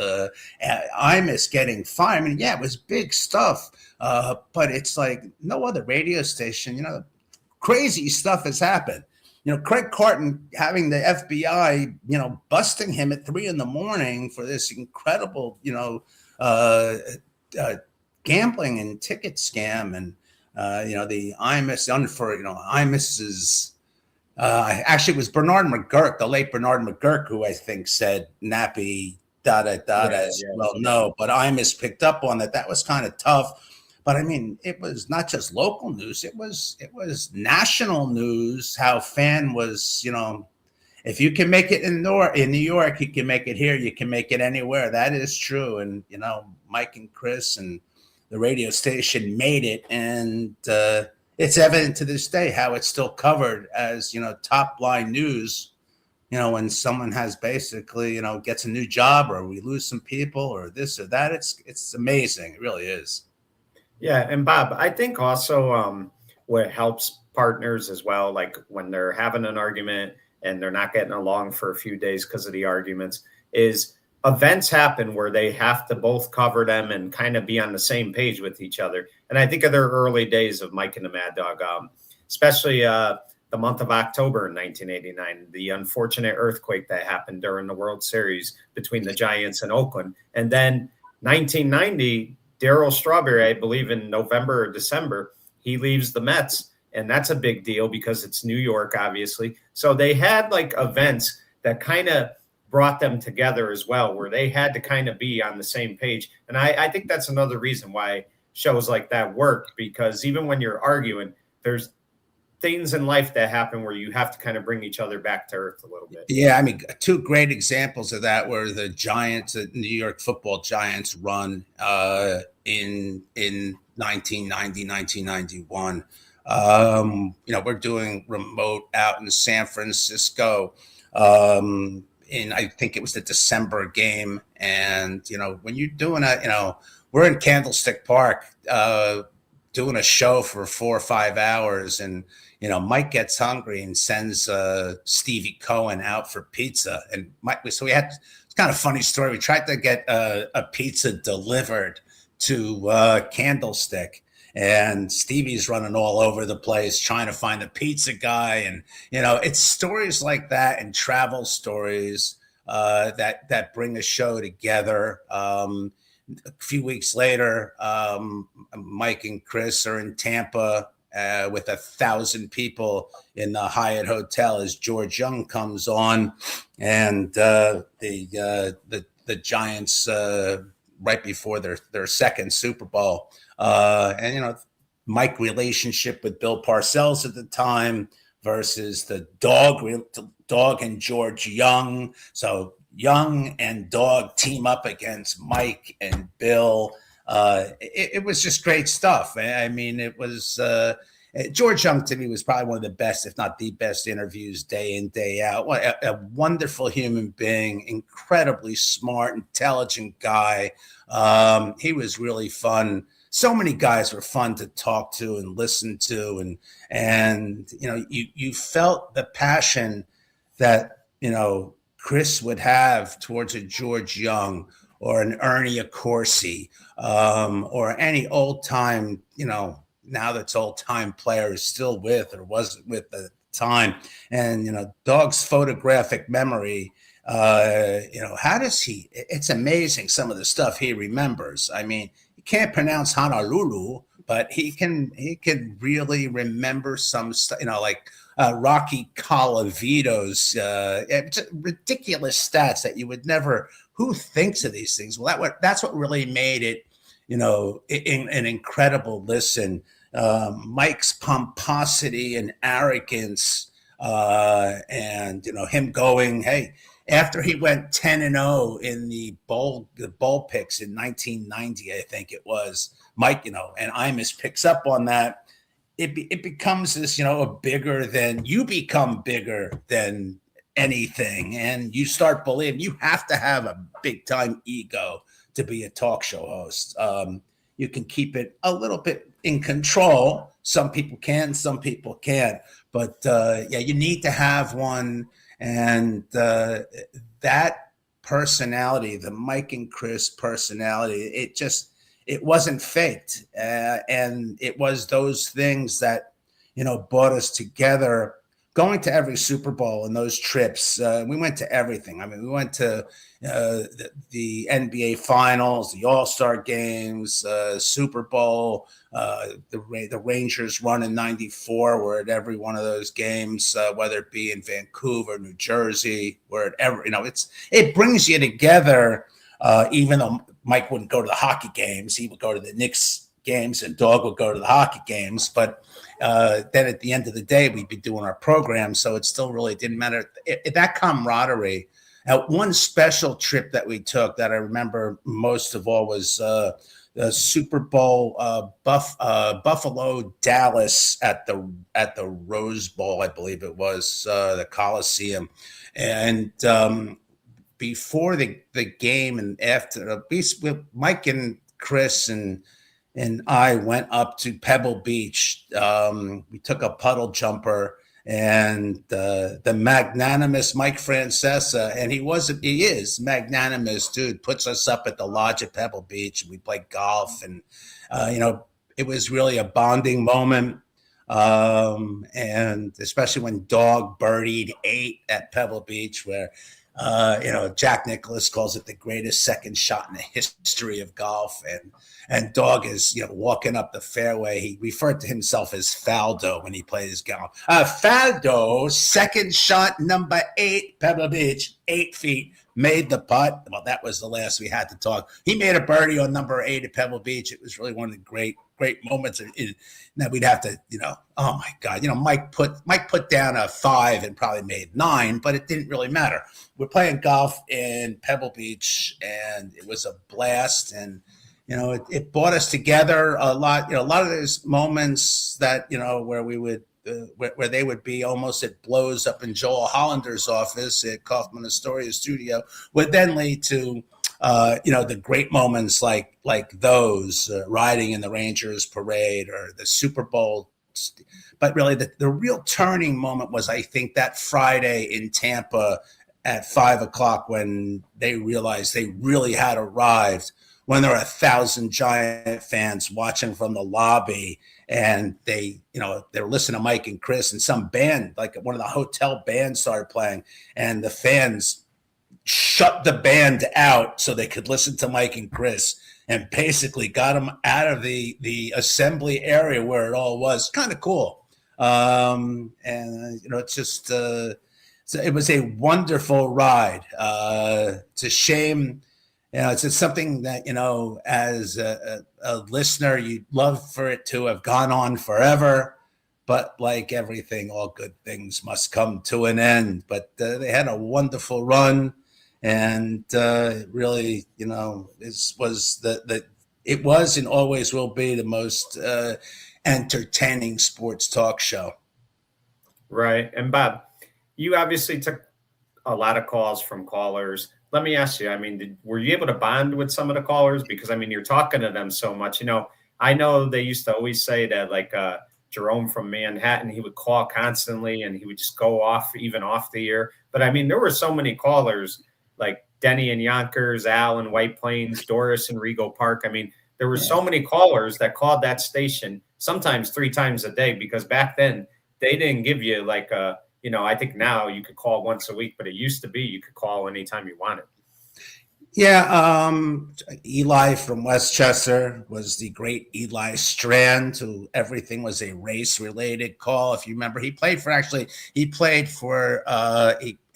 Imus getting fired. I mean, yeah, it was big stuff. But it's like no other radio station, crazy stuff has happened. Craig Carton having the FBI, busting him at 3 a.m. for this incredible, gambling and ticket scam. And, the Imus, Imus is, actually it was Bernard McGurk, the late Bernard McGurk, who I think said nappy, as well. No, but Imus picked up on that. That was kind of tough. But I mean, it was not just local news. It was national news, how FAN was, if you can make it in New York, you can make it here. You can make it anywhere. That is true. And, Mike and Chris and the radio station made it. And it's evident to this day how it's still covered as, top line news, when someone has basically, gets a new job or we lose some people or this or that. It's amazing. It really is. Yeah. And Bob, I think also what helps partners as well, like when they're having an argument and they're not getting along for a few days because of the arguments, is events happen where they have to both cover them and kind of be on the same page with each other. And I think of their early days of Mike and the Mad Dog, especially the month of October in 1989, the unfortunate earthquake that happened during the World Series between the Giants and Oakland. And then 1990, Darryl Strawberry, I believe in November or December, he leaves the Mets. And that's a big deal because it's New York, obviously. So they had events that kind of brought them together as well, where they had to kind of be on the same page. And I think that's another reason why shows like that work, because even when you're arguing, there's things in life that happen where you have to kind of bring each other back to earth a little bit. Yeah, I mean, 2 great examples of that were the Giants, the New York Football Giants run in 1990, 1991. We're doing remote out in San Francisco. I think it was the December game. And, when you're doing we're in Candlestick Park, doing a show for 4 or 5 hours. And, Mike gets hungry and sends Stevie Cohen out for pizza. And it's kind of a funny story. We tried to get a pizza delivered to Candlestick. And Stevie's running all over the place trying to find the pizza guy. And, it's stories like that and travel stories that bring a show together. A few weeks later, Mike and Chris are in Tampa with 1,000 people in the Hyatt Hotel as George Young comes on. And the Giants, right before their second Super Bowl, and Mike relationship with Bill Parcells at the time versus the dog and George Young. So Young and Dog team up against Mike and Bill. It was just great stuff. I mean, it was George Young to me was probably one of the best, if not the best, interviews day in, day out. What a wonderful human being, incredibly smart, intelligent guy. He was really fun. So many guys were fun to talk to and listen to, and you felt the passion that Chris would have towards a George Young, or an Ernie Accorsi, or any old time, now that's old time player is still with or wasn't with at the time. And, Dog's photographic memory, how does it's amazing some of the stuff he remembers. I mean, he can't pronounce Honolulu, but he can really remember some stuff, like Rocky Colavito's ridiculous stats that you would never. Who thinks of these things? Well, that's what really made it, an incredible listen. Mike's pomposity and arrogance, and him going, hey, after he went 10-0 in the bowl picks in 1990, I think it was, Mike, and Imus picks up on that. It becomes this, you become bigger than anything, and you start believing you have to have a big time ego to be a talk show host. You can keep it a little bit in control. Some people can, some people can't, but you need to have one. And that personality, the Mike and Chris personality, it wasn't faked. And it was those things that, brought us together. Going to every Super Bowl and those trips, we went to everything. I mean, we went to the NBA Finals, the All-Star games, Super Bowl, the Rangers run in '94. We're at every one of those games, whether it be in Vancouver, New Jersey, wherever. It brings you together. Even though Mike wouldn't go to the hockey games, he would go to the Knicks games, and Dog would go to the hockey games. But then at the end of the day, we'd be doing our program, so it still really didn't matter. That camaraderie. One special trip that we took that I remember most of all was the Super Bowl Buffalo Dallas at the Rose Bowl, I believe it was, the Coliseum, and before the game and after, Mike and Chris and I went up to Pebble Beach. We took a puddle jumper, and the magnanimous Mike Francesa, and he is magnanimous dude, puts us up at the lodge at Pebble Beach. We played golf, and it was really a bonding moment. And especially when Dog birdied 8 at Pebble Beach, where Jack Nicklaus calls it the greatest second shot in the history of golf, and Dog is walking up the fairway. He referred to himself as Faldo when he played his golf. Faldo, second shot number 8, Pebble Beach, 8 feet, made the putt. Well, that was the last we had to talk. He made a birdie on number 8 at Pebble Beach. It was really one of the great moments that we'd have to, oh my God, Mike put down a 5 and probably made 9, but it didn't really matter. We're playing golf in Pebble Beach, and it was a blast. And, it brought us together a lot. A lot of those moments that, where we would, where they would be almost at blows up in Joel Hollander's office at Kaufman Astoria Studio, would then lead to the great moments like those, riding in the Rangers parade or the Super Bowl. But really the real turning moment was, I think, that Friday in Tampa at 5:00 when they realized they really had arrived, when there were 1,000 Giant fans watching from the lobby, and they were listening to Mike and Chris, and some band, like one of the hotel bands, started playing, and the fans shut the band out so they could listen to Mike and Chris, and basically got them out of the assembly area where it all was. Kind of cool. And it's just so it was a wonderful ride. It's a shame, it's just something that as a listener, you'd love for it to have gone on forever. But like everything, all good things must come to an end. But they had a wonderful run. And really, it was and always will be the most entertaining sports talk show. Right. And Bob, you obviously took a lot of calls from callers. Let me ask you, were you able to bond with some of the callers? Because, you're talking to them so much. I know they used to always say that, like, Jerome from Manhattan, he would call constantly and he would just go off, even off the air. But, there were so many callers. Like, Denny and Yonkers, Al and White Plains, Doris and Rego Park. I mean, there were Yeah. so many callers that called that station sometimes 3 times a day, because back then they didn't give you like a, I think now you could call once a week, but it used to be you could call anytime you wanted. Yeah, Eli from Westchester was the great Eli Strand, who everything was a race related call. If you remember, he played for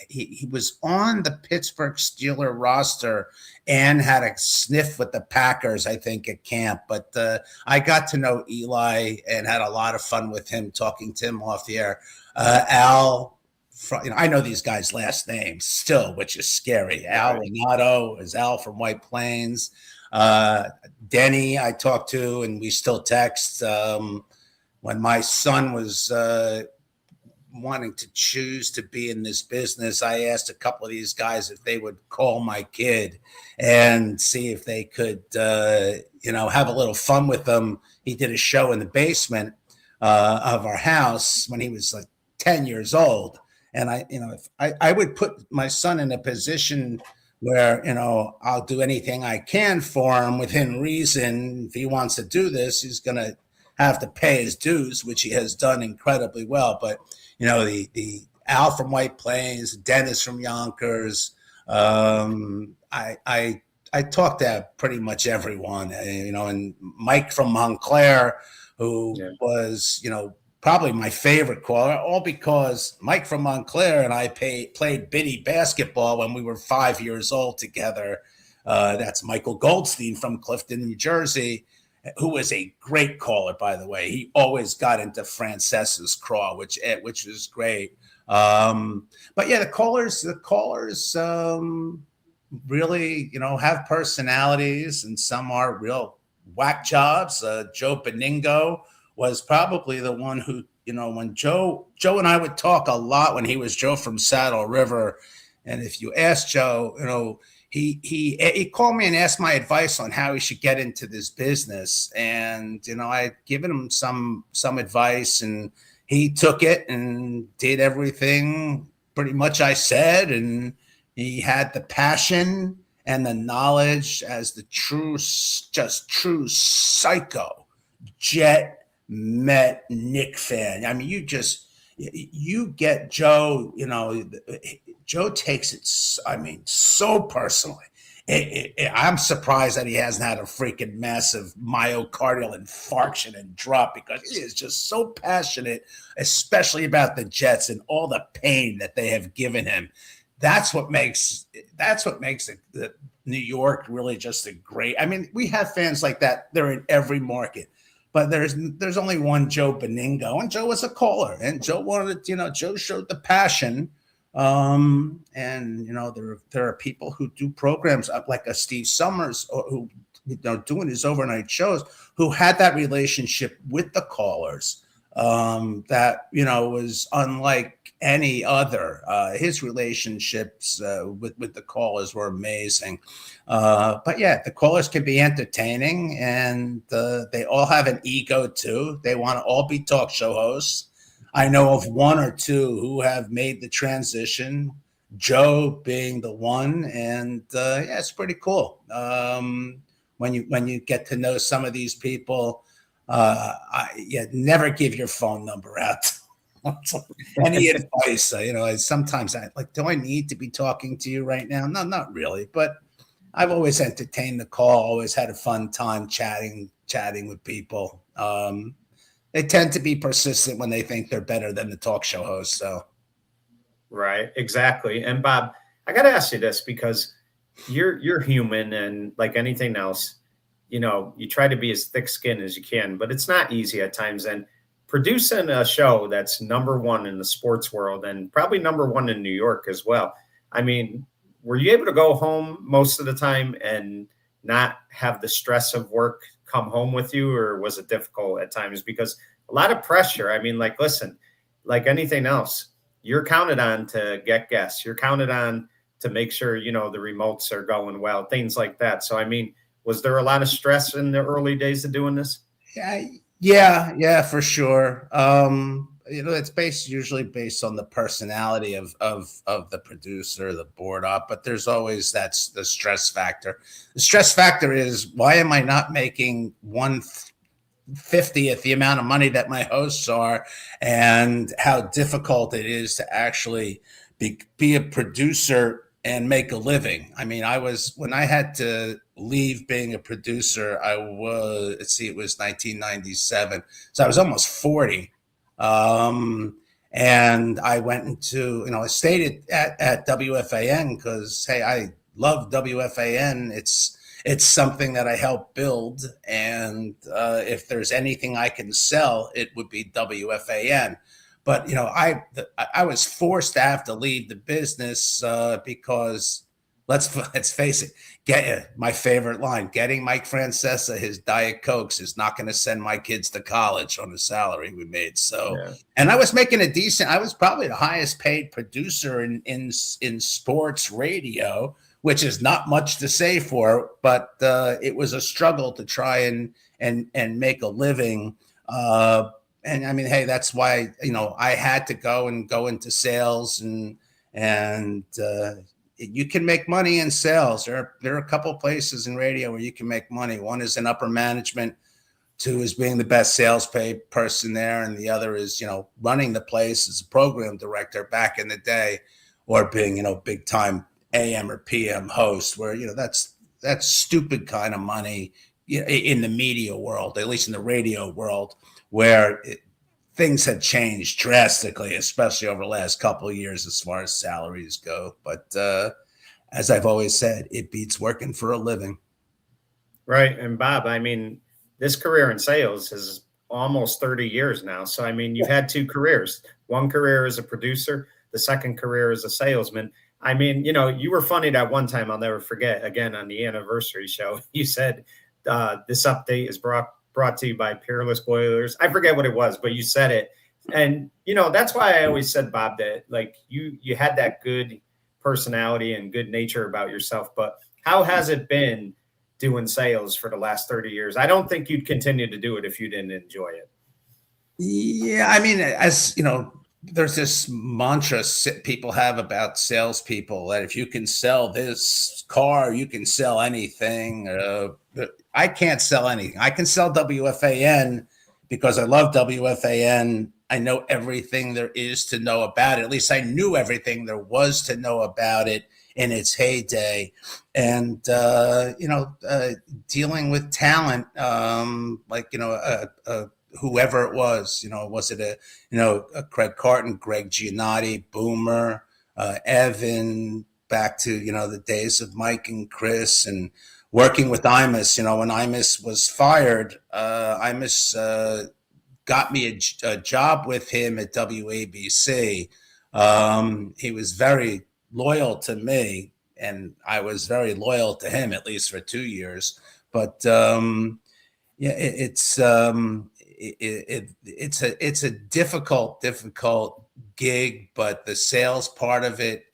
he was on the Pittsburgh Steeler roster and had a sniff with the Packers, I think, at camp. But I got to know Eli and had a lot of fun with him, talking to him off the air. Al, I know these guys' last names still, which is scary. Al Renato is Al from White Plains. Denny, I talked to, and we still text. When my son was wanting to choose to be in this business, I asked a couple of these guys if they would call my kid and see if they could, have a little fun with them. He did a show in the basement of our house when he was like 10 years old. And if I would put my son in a position where, I'll do anything I can for him within reason. If he wants to do this, he's going to have to pay his dues, which he has done incredibly well. But, the Al from White Plains, Dennis from Yonkers, I talked to pretty much everyone, and Mike from Montclair, who was, probably my favorite caller, all because Mike from Montclair and I played bitty basketball when we were 5 years old together. That's Michael Goldstein from Clifton, New Jersey, who was a great caller, by the way. He always got into Francesa's craw, which was great. But yeah, the callers really, have personalities, and some are real whack jobs. Joe Benigno was probably the one who, when Joe and I would talk a lot when he was Joe from Saddle River. And if you ask Joe, he called me and asked my advice on how he should get into this business. And, I'd given him some advice, and he took it and did everything pretty much I said. And he had the passion and the knowledge as the true psycho jet met Nick fan. I mean, you get Joe, Joe takes it, so personally. I'm surprised that he hasn't had a freaking massive myocardial infarction and drop, because he is just so passionate, especially about the Jets and all the pain that they have given him. That's what makes the New York really just a great. I mean, we have fans like that. They're in every market. But there's only one Joe Benigno, and Joe was a caller, and Joe wanted, Joe showed the passion. And there are people who do programs like a Steve Summers, who doing his overnight shows, who had that relationship with the callers that was unlike any other. His relationships with the callers were amazing. But yeah, the callers can be entertaining, and they all have an ego too. They want to all be talk show hosts. I know of one or two who have made the transition, Joe being the one, and yeah, it's pretty cool. When you get to know some of these people, never give your phone number out. Any advice? Sometimes do I need to be talking to you right now? No, not really. But I've always entertained the call. Always had a fun time chatting with people. They tend to be persistent when they think they're better than the talk show host. So, right, exactly. And Bob, I got to ask you this, because you're human, and like anything else, you try to be as thick-skinned as you can, but it's not easy at times. And producing a show that's number one in the sports world, and probably number one in New York as well. I mean, were you able to go home most of the time and not have the stress of work come home with you, or was it difficult at times? Because a lot of pressure. I mean, listen, like anything else, you're counted on to get guests. You're counted on to make sure, the remotes are going well, things like that. So, I mean, was there a lot of stress in the early days of doing this? Yeah, for sure. it's usually based on the personality of the producer, the board op, but there's always that's the stress factor. The stress factor is, why am I not making 1/50th the amount of money that my hosts are, and how difficult it is to actually be a producer and make a living. I mean, when I had to leave being a producer, it was 1997. So I was almost 40. And I went into, I stayed at WFAN because, hey, I love WFAN. It's something that I helped build. And if there's anything I can sell, it would be WFAN. But I was forced to have to leave the business because let's face it, my favorite line: getting Mike Francesa his Diet Cokes is not going to send my kids to college on the salary we made. So, yeah. And I was making I was probably the highest paid producer in sports radio, which is not much to say for, but it was a struggle to try and make a living. And I mean, hey, that's why, I had to go into sales and you can make money in sales. There are a couple of places in radio where you can make money. One is in upper management, two is being the best sales paid person there, and the other is, running the place as a program director back in the day, or being, big time AM or PM host, where, that's stupid kind of money in the media world, at least in the radio world, where things had changed drastically, especially over the last couple of years as far as salaries go. But as I've always said, it beats working for a living. Right. And Bob, I mean, this career in sales is almost 30 years now. So, I mean, you've had two careers. One career as a producer, the second career as a salesman. I mean, you were funny that one time, I'll never forget, again, on the anniversary show, you said this update is brought to you by Peerless Boilers. I forget what it was, but you said it. And, that's why I always said, Bob, that like you had that good personality and good nature about yourself. But how has it been doing sales for the last 30 years? I don't think you'd continue to do it if you didn't enjoy it. Yeah. I mean, as there's this mantra people have about salespeople that if you can sell this car, you can sell anything. I can't sell anything. I can sell WFAN because I love WFAN. I know everything there is to know about it. At least I knew everything there was to know about it in its heyday. And, dealing with talent, whoever it was, was it a Craig Carton, Greg Giannotti, Boomer, Evan, back to, the days of Mike and Chris, and working with Imus. When Imus was fired, Imus got me a job with him at WABC. He was very loyal to me, and I was very loyal to him, at least for 2 years. But it's a difficult gig, but the sales part of it,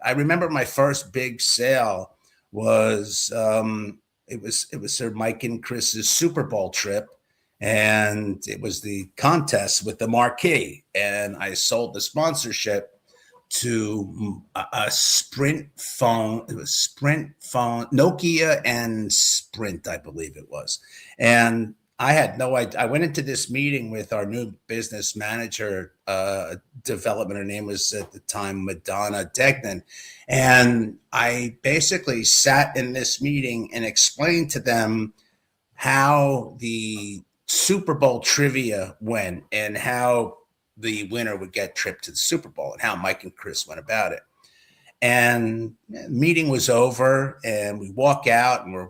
I remember my first big sale was it was Sir Mike and Chris's Super Bowl trip, and it was the contest with the marquee, and I sold the sponsorship to a Sprint phone. It was Sprint phone, Nokia and Sprint, I believe it was. And I had no idea. I went into this meeting with our new business manager, development. Her name was at the time Madonna Degnan. And I basically sat in this meeting and explained to them how the Super Bowl trivia went and how the winner would get tripped to the Super Bowl and how Mike and Chris went about it. And the meeting was over, and we walk out, and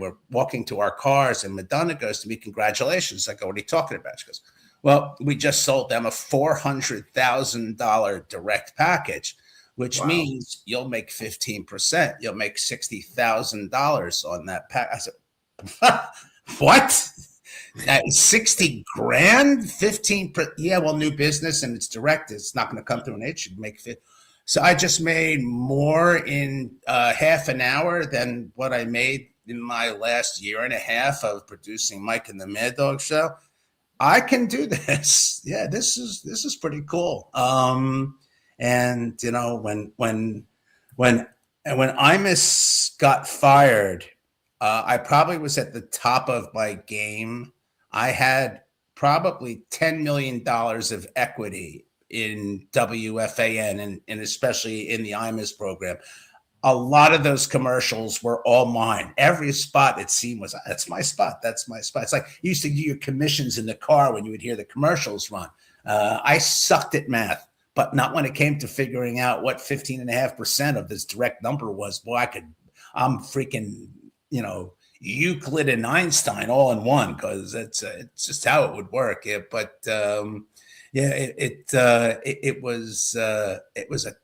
we're walking to our cars, and Madonna goes to me, "Congratulations." I go, "What are you talking about?" She goes, "Well, we just sold them a $400,000 direct package, which means you'll make 15%. You'll make $60,000 on that pack." I said, "What? 60 grand, 15? Yeah, well, new business and it's direct. It's not going to come through an H. Should make fit." So I just made more in half an hour than what I made in my last year and a half of producing Mike and the Mad Dog Show. I can do this. Yeah, this is pretty cool. And you know, when when Imus got fired, I probably was at the top of my game. I had probably $10 million of equity in WFAN and especially in the Imus program. A lot of those commercials were all mine. Every spot it seemed was, that's my spot. That's my spot. It's like you used to do your commissions in the car when you would hear the commercials run. I sucked at math, but not when it came to figuring out what 15.5% of this direct number was. Boy, I'm freaking, you know, Euclid and Einstein all in one, because it's just how it would work. Yeah, but yeah, it was a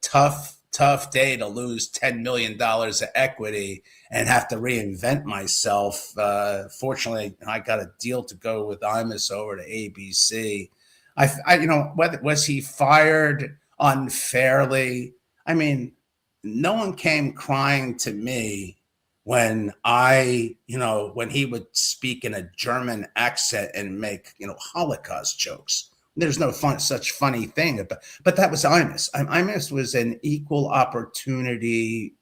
tough day to lose $10 million of equity and have to reinvent myself. Fortunately, I got a deal to go with Imus over to ABC. You know, whether was he fired unfairly? I mean, no one came crying to me when when he would speak in a German accent and make, Holocaust jokes. There's no such funny thing, but that was Imus. Imus was an equal opportunity,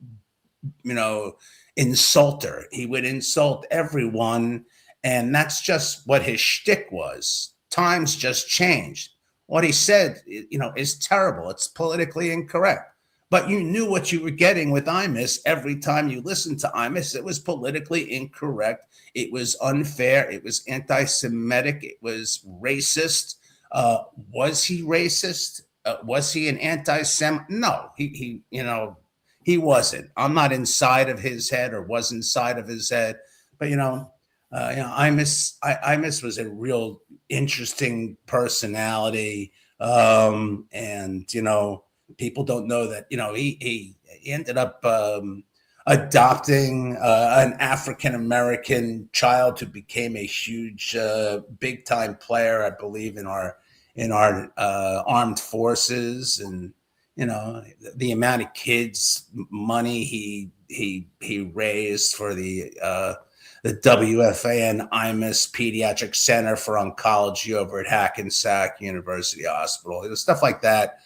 insulter. He would insult everyone, and that's just what his shtick was. Times just changed. What he said, is terrible. It's politically incorrect. But you knew what you were getting with Imus. Every time you listened to Imus, it was politically incorrect. It was unfair. It was anti-Semitic. It was racist. Was he racist? Was he an anti-Semite? No, he wasn't. I'm not inside of his head, or was inside of his head. But Imus was a real interesting personality, and people don't know that he ended up adopting an African American child who became a huge, big time player, I believe, in our armed forces. And the amount of kids money he raised for the WFAN Imus Pediatric Center for Oncology over at Hackensack University Hospital, stuff like that.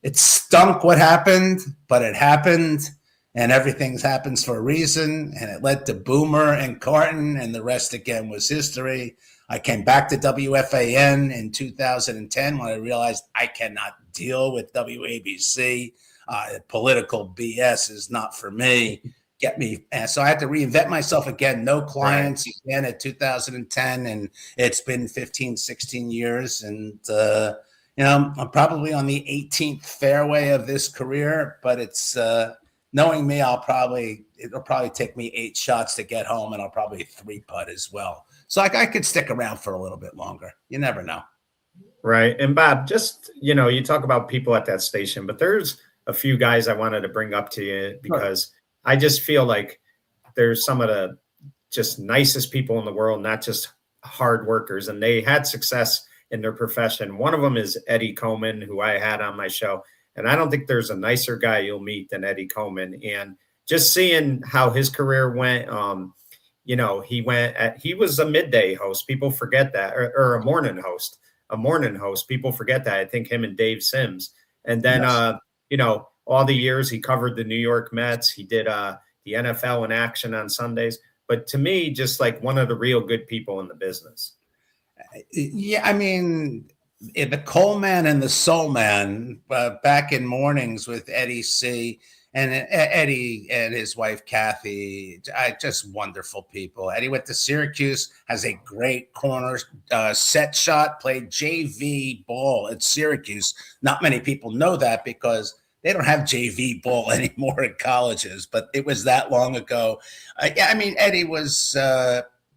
It stunk what happened, but it happened, and everything happens for a reason. And it led to Boomer and Carton, and the rest again was history. I came back to WFAN in 2010 when I realized I cannot deal with WABC. Political BS is not for me. Get me. And so I had to reinvent myself again. No clients again at 2010. And it's been 15, 16 years. And, I'm probably on the 18th fairway of this career, but it's knowing me, it'll probably take me 8 shots to get home, and I'll probably 3-putt as well. So I could stick around for a little bit longer. You never know. Right. And Bob, just, you talk about people at that station, but there's a few guys I wanted to bring up to you because I just feel like there's some of the just nicest people in the world, not just hard workers, and they had success in their profession. One of them is Eddie Coleman, who I had on my show. And I don't think there's a nicer guy you'll meet than Eddie Coleman. And just seeing how his career went, he was a midday host. People forget that, or a morning host. People forget that. I think him and Dave Sims. And then, all the years he covered the New York Mets. He did the NFL in action on Sundays. But to me, just like one of the real good people in the business. Yeah, I mean, the Coleman and the Soul Man, back in mornings with Eddie C. and Eddie and his wife Kathy, just wonderful people. Eddie went to Syracuse, has a great corner set shot, played JV ball at Syracuse. Not many people know that because they don't have JV ball anymore in colleges, but it was that long ago. Eddie was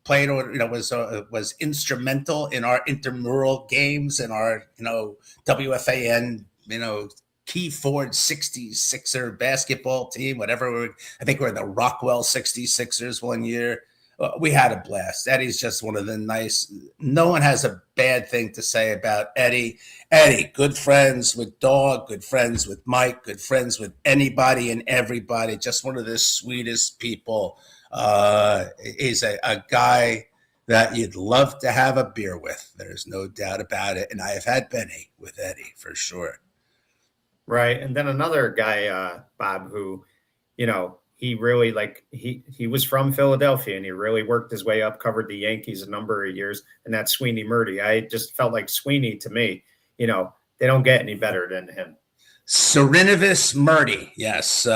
played, was instrumental in our intramural games and our, WFAN, Key Ford 66er basketball team, whatever. I think we're the Rockwell 66ers one year. We had a blast. Eddie's just one of the nice. No one has a bad thing to say about Eddie. Eddie, good friends with Dog, good friends with Mike, good friends with anybody and everybody. Just one of the sweetest people. He's a guy that you'd love to have a beer with. There's no doubt about it. And I have had Benny with Eddie for sure. Right. And then another guy, Bob, who, he really he was from Philadelphia and he really worked his way up, covered the Yankees a number of years, and that's Sweeney Murdy. I just felt like Sweeney to me, they don't get any better than him. Serenivis Murdy, yes,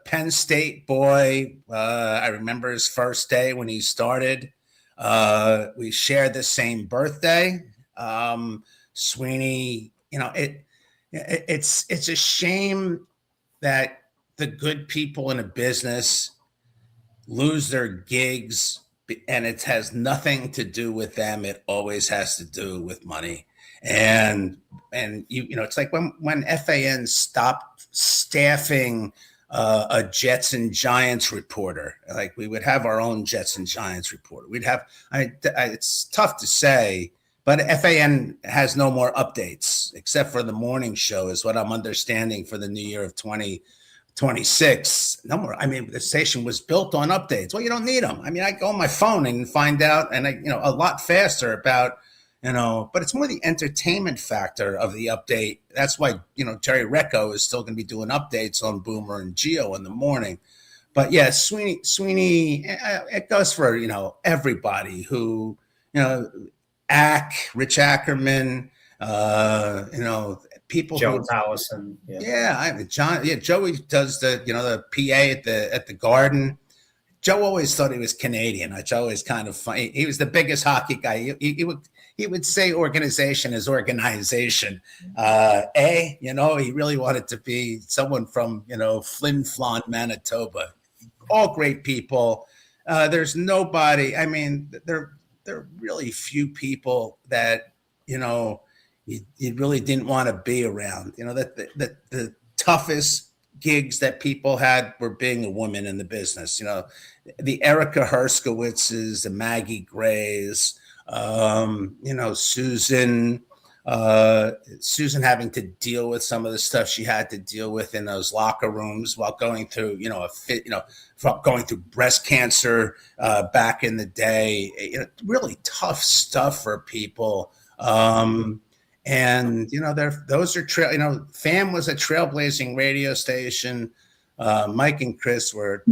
Penn State boy. I remember his first day when he started. We shared the same birthday. Sweeney, it's a shame that the good people in a business lose their gigs, and it has nothing to do with them. It always has to do with money. And it's like when FAN stopped staffing a Jets and Giants reporter. Like, we would have our own Jets and Giants reporter. We'd have, it's tough to say, but FAN has no more updates except for the morning show, is what I'm understanding, for the new year of 2026. No more. I mean, the station was built on updates. Well, you don't need them. I mean, I go on my phone and find out, and a lot faster about, but it's more the entertainment factor of the update. That's why, Jerry Recco is still going to be doing updates on Boomer and Geo in the morning. But yeah, Sweeney, it goes for, everybody who, Rich Ackerman, people. Joe Allison. Joey does the PA at the Garden. Joe always thought he was Canadian, which always kind of funny. He was the biggest hockey guy. He would say organization is organization. He really wanted to be someone from, Flin Flon, Manitoba. All great people. There's nobody. I mean, there are really few people that, you really didn't want to be around. The toughest gigs that people had were being a woman in the business. The Erica Herskowitzes, the Maggie Grays, Susan having to deal with some of the stuff she had to deal with in those locker rooms while going through, going through breast cancer back in the day. Really tough stuff for people. And those are FAM was a trailblazing radio station. Mike and Chris were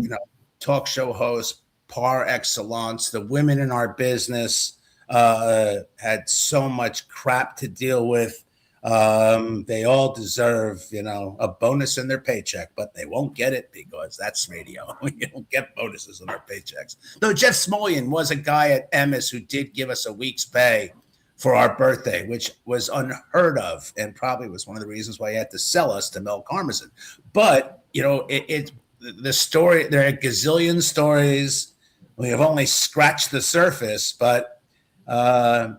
talk show hosts par excellence. The women in our business had so much crap to deal with. They all deserve a bonus in their paycheck, but they won't get it because that's radio. You don't get bonuses on our paychecks. Though Jeff Smolian was a guy at Imus who did give us a week's pay for our birthday, which was unheard of, and probably was one of the reasons why he had to sell us to Mel Karmazin. But the story, there are a gazillion stories. We have only scratched the surface, but a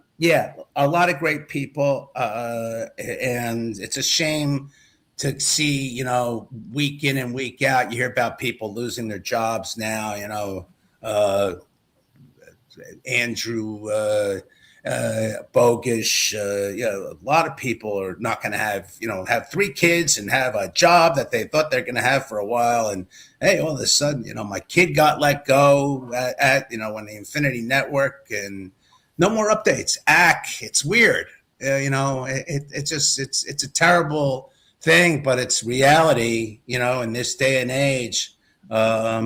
lot of great people, and it's a shame to see, week in and week out, you hear about people losing their jobs now. Andrew Bogish, a lot of people are not going to have 3 kids and have a job that they thought they're going to have for a while. And hey, all of a sudden, my kid got let go at when the Infinity Network, and no more updates. It's weird. It's a terrible thing, but it's reality, in this day and age. We're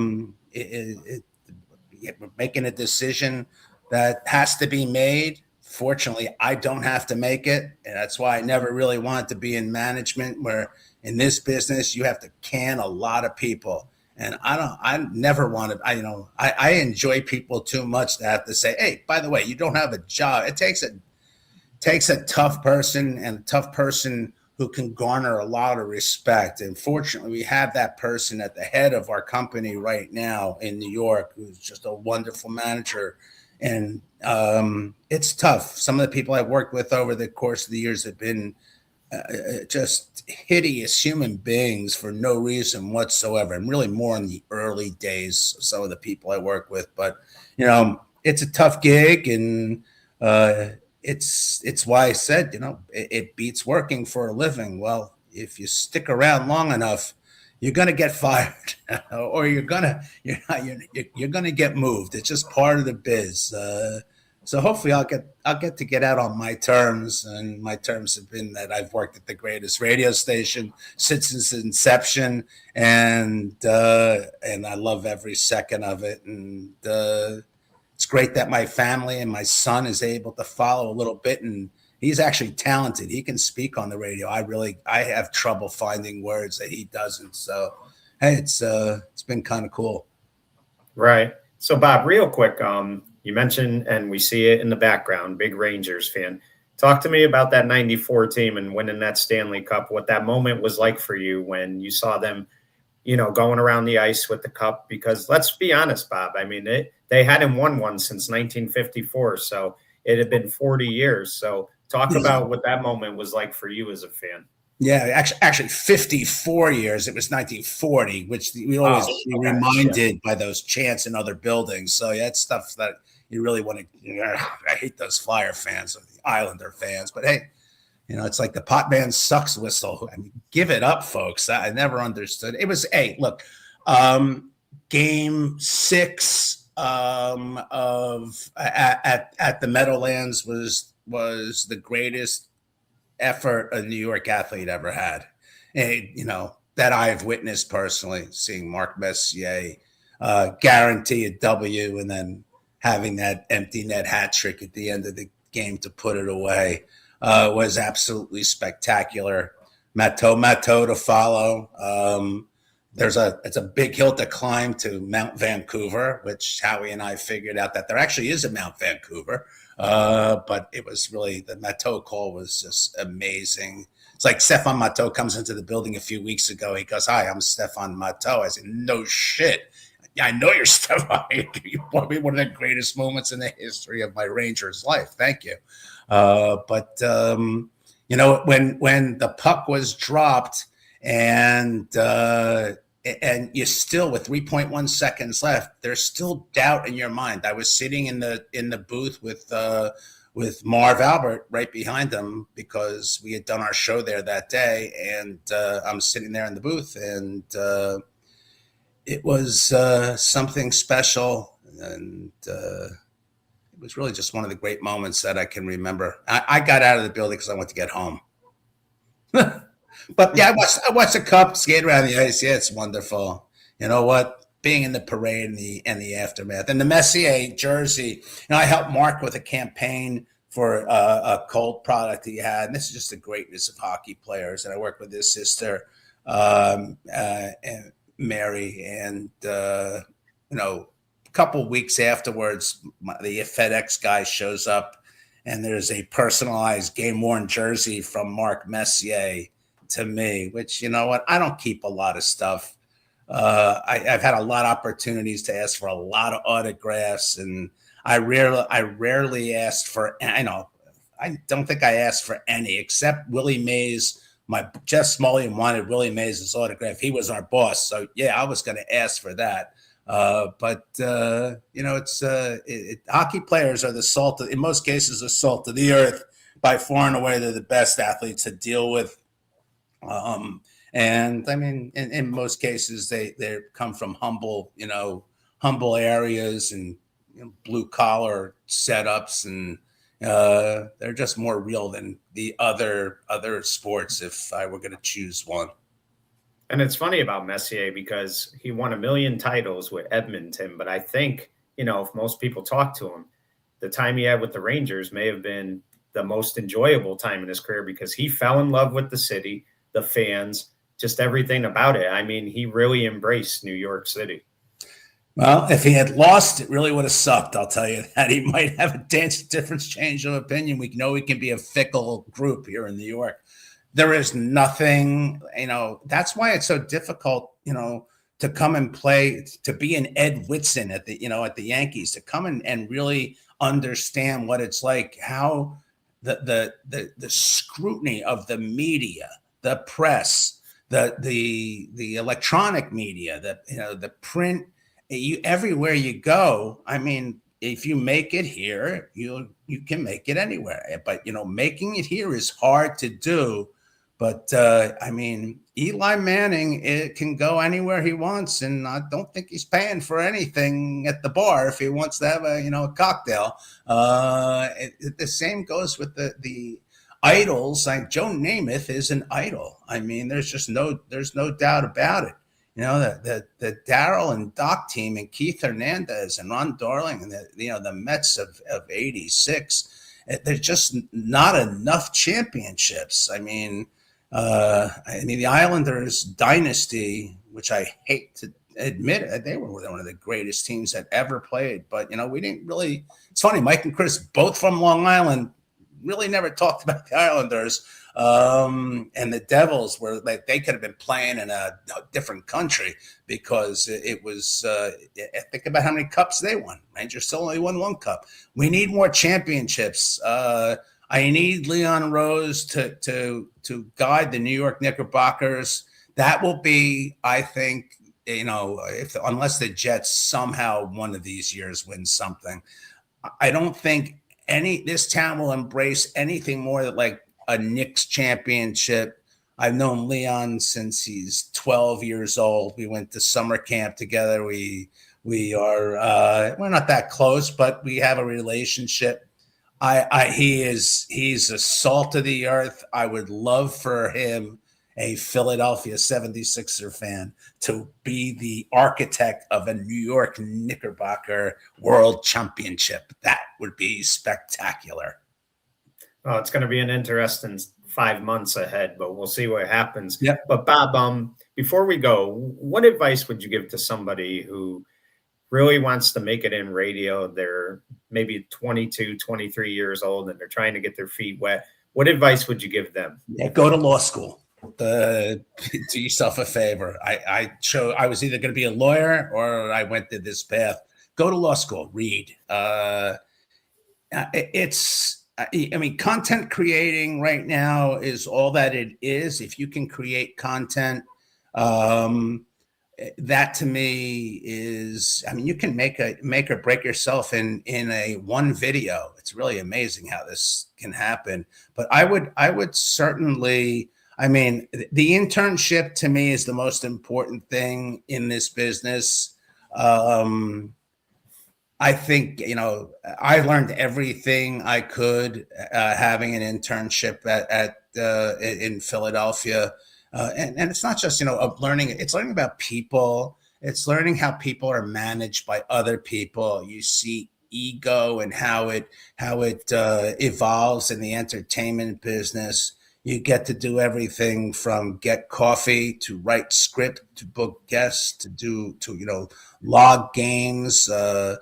making a decision that has to be made. Fortunately, I don't have to make it. And that's why I never really wanted to be in management, where in this business, you have to can a lot of people. And I never wanted, I enjoy people too much to have to say, hey, by the way, you don't have a job. It takes a tough person, and a tough person who can garner a lot of respect. And fortunately, we have that person at the head of our company right now in New York, who's just a wonderful manager. And it's tough. Some of the people I've worked with over the course of the years have been just hideous human beings for no reason whatsoever. And really more in the early days of some of the people I work with. But, it's a tough gig, and it's why I said, it beats working for a living. Well, if you stick around long enough, you're going to get fired or you're going to get moved. It's just part of the biz. So hopefully I'll get to get out on my terms, and my terms have been that I've worked at the greatest radio station since its inception, and I love every second of it. And it's great that my family and my son is able to follow a little bit, and he's actually talented. He can speak on the radio. I have trouble finding words that he doesn't. So hey, it's been kind of cool. Right. So, Bob, real quick, you mentioned, and we see it in the background, big Rangers fan. Talk to me about that '94 team and winning that Stanley Cup. What that moment was like for you when you saw them, going around the ice with the cup. Because let's be honest, Bob. I mean, they hadn't won one since 1954, so it had been 40 years. So, talk about what that moment was like for you as a fan. Yeah, actually 54 years. It was 1940, which we always be reminded by those chants in other buildings. So yeah, that's stuff that you really want to. I hate those Flyer fans or the Islander fans, but hey, it's like the pot man sucks whistle. I mean, give it up, folks. I never understood. It was look, game 6 of at the Meadowlands was the greatest effort a New York athlete ever had. And, that I've witnessed personally, seeing Mark Messier guarantee a W and then having that empty net hat trick at the end of the game to put it away was absolutely spectacular. Mateau to follow. It's a big hill to climb to Mount Vancouver, which Howie and I figured out that there actually is a Mount Vancouver. But it was really, the Mateau call was just amazing. It's like Stefan Mateau comes into the building a few weeks ago. He goes, "Hi, I'm Stefan Mateau." I said, "No shit. I know you're Stefan. Probably one of the greatest moments in the history of my Rangers life. Thank you." But when the puck was dropped and you still, with 3.1 seconds left, there's still doubt in your mind. I was sitting in the booth with Marv Albert right behind him because we had done our show there that day, and I'm sitting there in the booth, and it was something special, and it was really just one of the great moments that I can remember. I got out of the building because I went to get home. But yeah, I watched the Cup skate around the ice. Yeah, it's wonderful. You know what? Being in the parade and the aftermath, and the Messier jersey. I helped Mark with a campaign for a Colt product he had. And this is just the greatness of hockey players. And I worked with his sister, Mary, and a couple weeks afterwards, the FedEx guy shows up, and there's a personalized game-worn jersey from Mark Messier to me, which, you know what, I don't keep a lot of stuff. I've had a lot of opportunities to ask for a lot of autographs, and I rarely asked for, I don't think I asked for any, except Willie Mays. Jeff Smullian wanted Willie Mays' autograph. He was our boss. So yeah, I was going to ask for that. But hockey players are in most cases, the salt of the earth. By far and away, they're the best athletes to deal with. And I mean, in most cases, they come from humble areas and blue collar setups, and they're just more real than the other sports, if I were going to choose one. And it's funny about Messier because he won 1 million titles with Edmonton, but I think, if most people talk to him, the time he had with the Rangers may have been the most enjoyable time in his career because he fell in love with the city, the fans, just everything about it. I mean, he really embraced New York City. Well, if he had lost, it really would have sucked. I'll tell you that. He might have a different change of opinion. We know we can be a fickle group here in New York. There is nothing, that's why it's so difficult, to come and play, to be an Ed Whitson at the Yankees, to come and really understand what it's like, how the scrutiny of the media, the press, the electronic media, the print, everywhere you go. I mean, if you make it here, you can make it anywhere. But making it here is hard to do. But I mean, Eli Manning, it can go anywhere he wants, and I don't think he's paying for anything at the bar if he wants to have a cocktail. The same goes with the idols. Like Joe Namath is an idol. I mean, there's no doubt about it. The Darrell and Doc team and Keith Hernandez and Ron Darling and the Mets of '86. There's just not enough championships. The Islanders dynasty, which I hate to admit, they were one of the greatest teams that ever played. But we didn't really. It's funny, Mike and Chris, both from Long Island, really never talked about the Islanders. And the Devils were like they could have been playing in a different country because it was. Think about how many cups they won. Rangers still only won one cup. We need more championships. I need Leon Rose to guide the New York Knickerbockers. That will be, I think, unless the Jets somehow one of these years win something, I don't think this town will embrace anything more than like a Knicks championship. I've known Leon since he's 12 years old. We went to summer camp together. We're not that close, but we have a relationship. He's a salt of the earth. I would love for him, a Philadelphia 76er fan, to be the architect of a New York Knickerbocker world championship. That would be spectacular. Oh, it's going to be an interesting 5 months ahead, but we'll see what happens. Yep. But Bob, before we go, what advice would you give to somebody who really wants to make it in radio? They're maybe 22, 23 years old, and they're trying to get their feet wet. What advice would you give them? Yeah, go to law school. Do yourself a favor. I was either going to be a lawyer or I went to this path. Go to law school. Read. Content creating right now is all that it is. If you can create content, that to me is, you can make or break yourself in a one video. It's really amazing how this can happen. But I would certainly, the internship to me is the most important thing in this business. I think, I learned everything I could having an internship in Philadelphia. And it's not just, of learning, it's learning about people. It's learning how people are managed by other people. You see ego and how it evolves in the entertainment business. You get to do everything from get coffee to write script, to book guests, to log games, to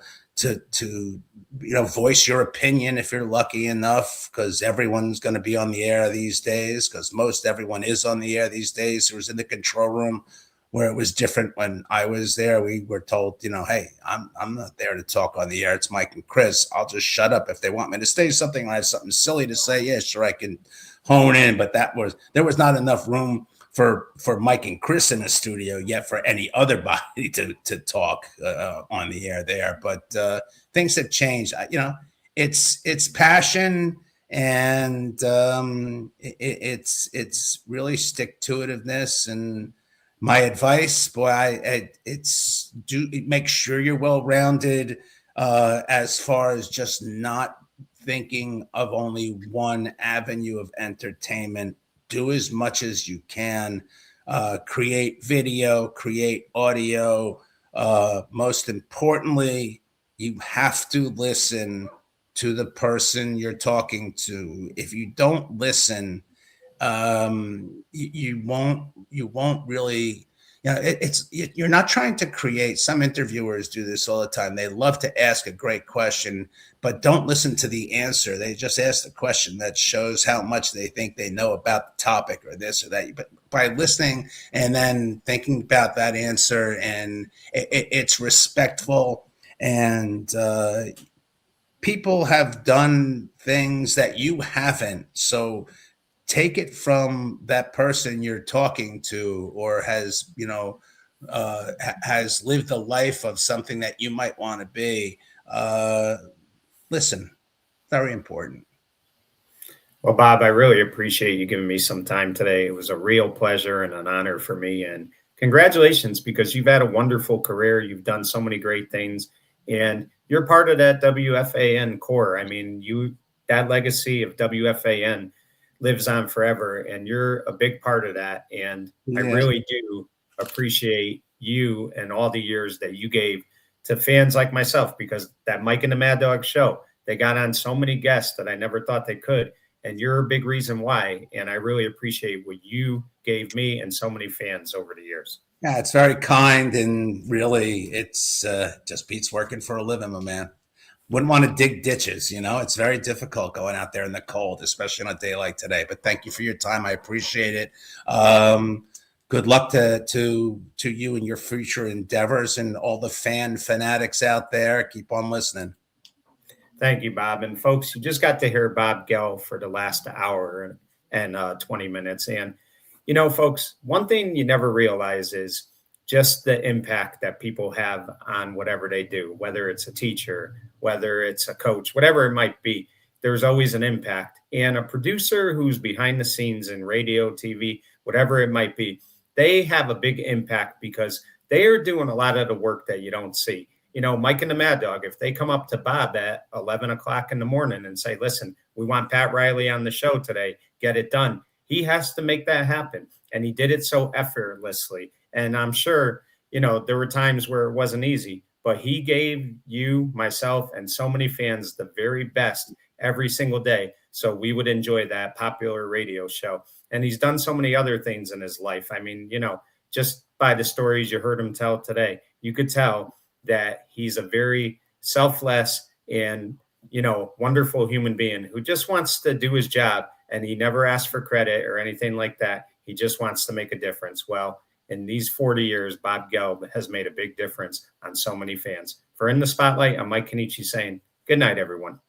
voice your opinion if you're lucky enough, because everyone's going to be on the air these days, because most everyone is on the air these days. It was in the control room where it was different when I was there. We were told, hey, I'm not there to talk on the air. It's Mike and Chris. I'll just shut up if they want me to say something or I have something silly to say. Yeah, sure, I can hone in, but there was not enough room for Mike and Chris in the studio yet for any other body to talk on the air there. But things have changed. It's passion, and it's really stick-to-itiveness. And my advice, boy, make sure you're well-rounded as far as just not thinking of only one avenue of entertainment. Do as much as you can. Create video, create audio. Most importantly, you have to listen to the person you're talking to. If you don't listen, you won't really. You're not trying to create. Some interviewers do this all the time. They love to ask a great question, but don't listen to the answer. They just ask the question that shows how much they think they know about the topic or this or that. But by listening and then thinking about that answer, and it's respectful, and people have done things that you haven't. So take it from that person you're talking to, or has lived a life of something that you might want to be. Listen, very important. Well, Bob, I really appreciate you giving me some time today. It was a real pleasure and an honor for me. And congratulations, because you've had a wonderful career. You've done so many great things, and you're part of that WFAN core. I mean, that legacy of WFAN lives on forever, and you're a big part of that. And I Yeah. really do appreciate you and all the years that you gave to fans like myself, because that Mike and the Mad Dog show, they got on so many guests that I never thought they could, and you're a big reason why. And I really appreciate what you gave me and so many fans over the years. Yeah, it's very kind, and really, it's just beats working for a living, my man. Wouldn't want to dig ditches, you know. It's very difficult going out there in the cold, especially on a day like today. But thank you for your time. I appreciate it. Good luck to you and your future endeavors, and all the fanatics out there. Keep on listening. Thank you, Bob. And folks, you just got to hear Bob Gelb for the last hour and 20 minutes. And, folks, one thing you never realize is just the impact that people have on whatever they do, whether it's a teacher, whether it's a coach, whatever it might be. There's always an impact. And a producer who's behind the scenes in radio, TV, whatever it might be, they have a big impact because they are doing a lot of the work that you don't see. Mike and the Mad Dog, if they come up to Bob at 11 o'clock in the morning and say, listen, we want Pat Riley on the show today, get it done. He has to make that happen. And he did it so effortlessly. And I'm sure, there were times where it wasn't easy, but he gave you, myself, and so many fans the very best every single day, so we would enjoy that popular radio show. And he's done so many other things in his life. I mean, just by the stories you heard him tell today, you could tell that he's a very selfless and, wonderful human being who just wants to do his job. And he never asks for credit or anything like that. He just wants to make a difference. Well, in these 40 years, Bob Gelb has made a big difference on so many fans. For In the Spotlight, I'm Mike Kenichi saying good night, everyone.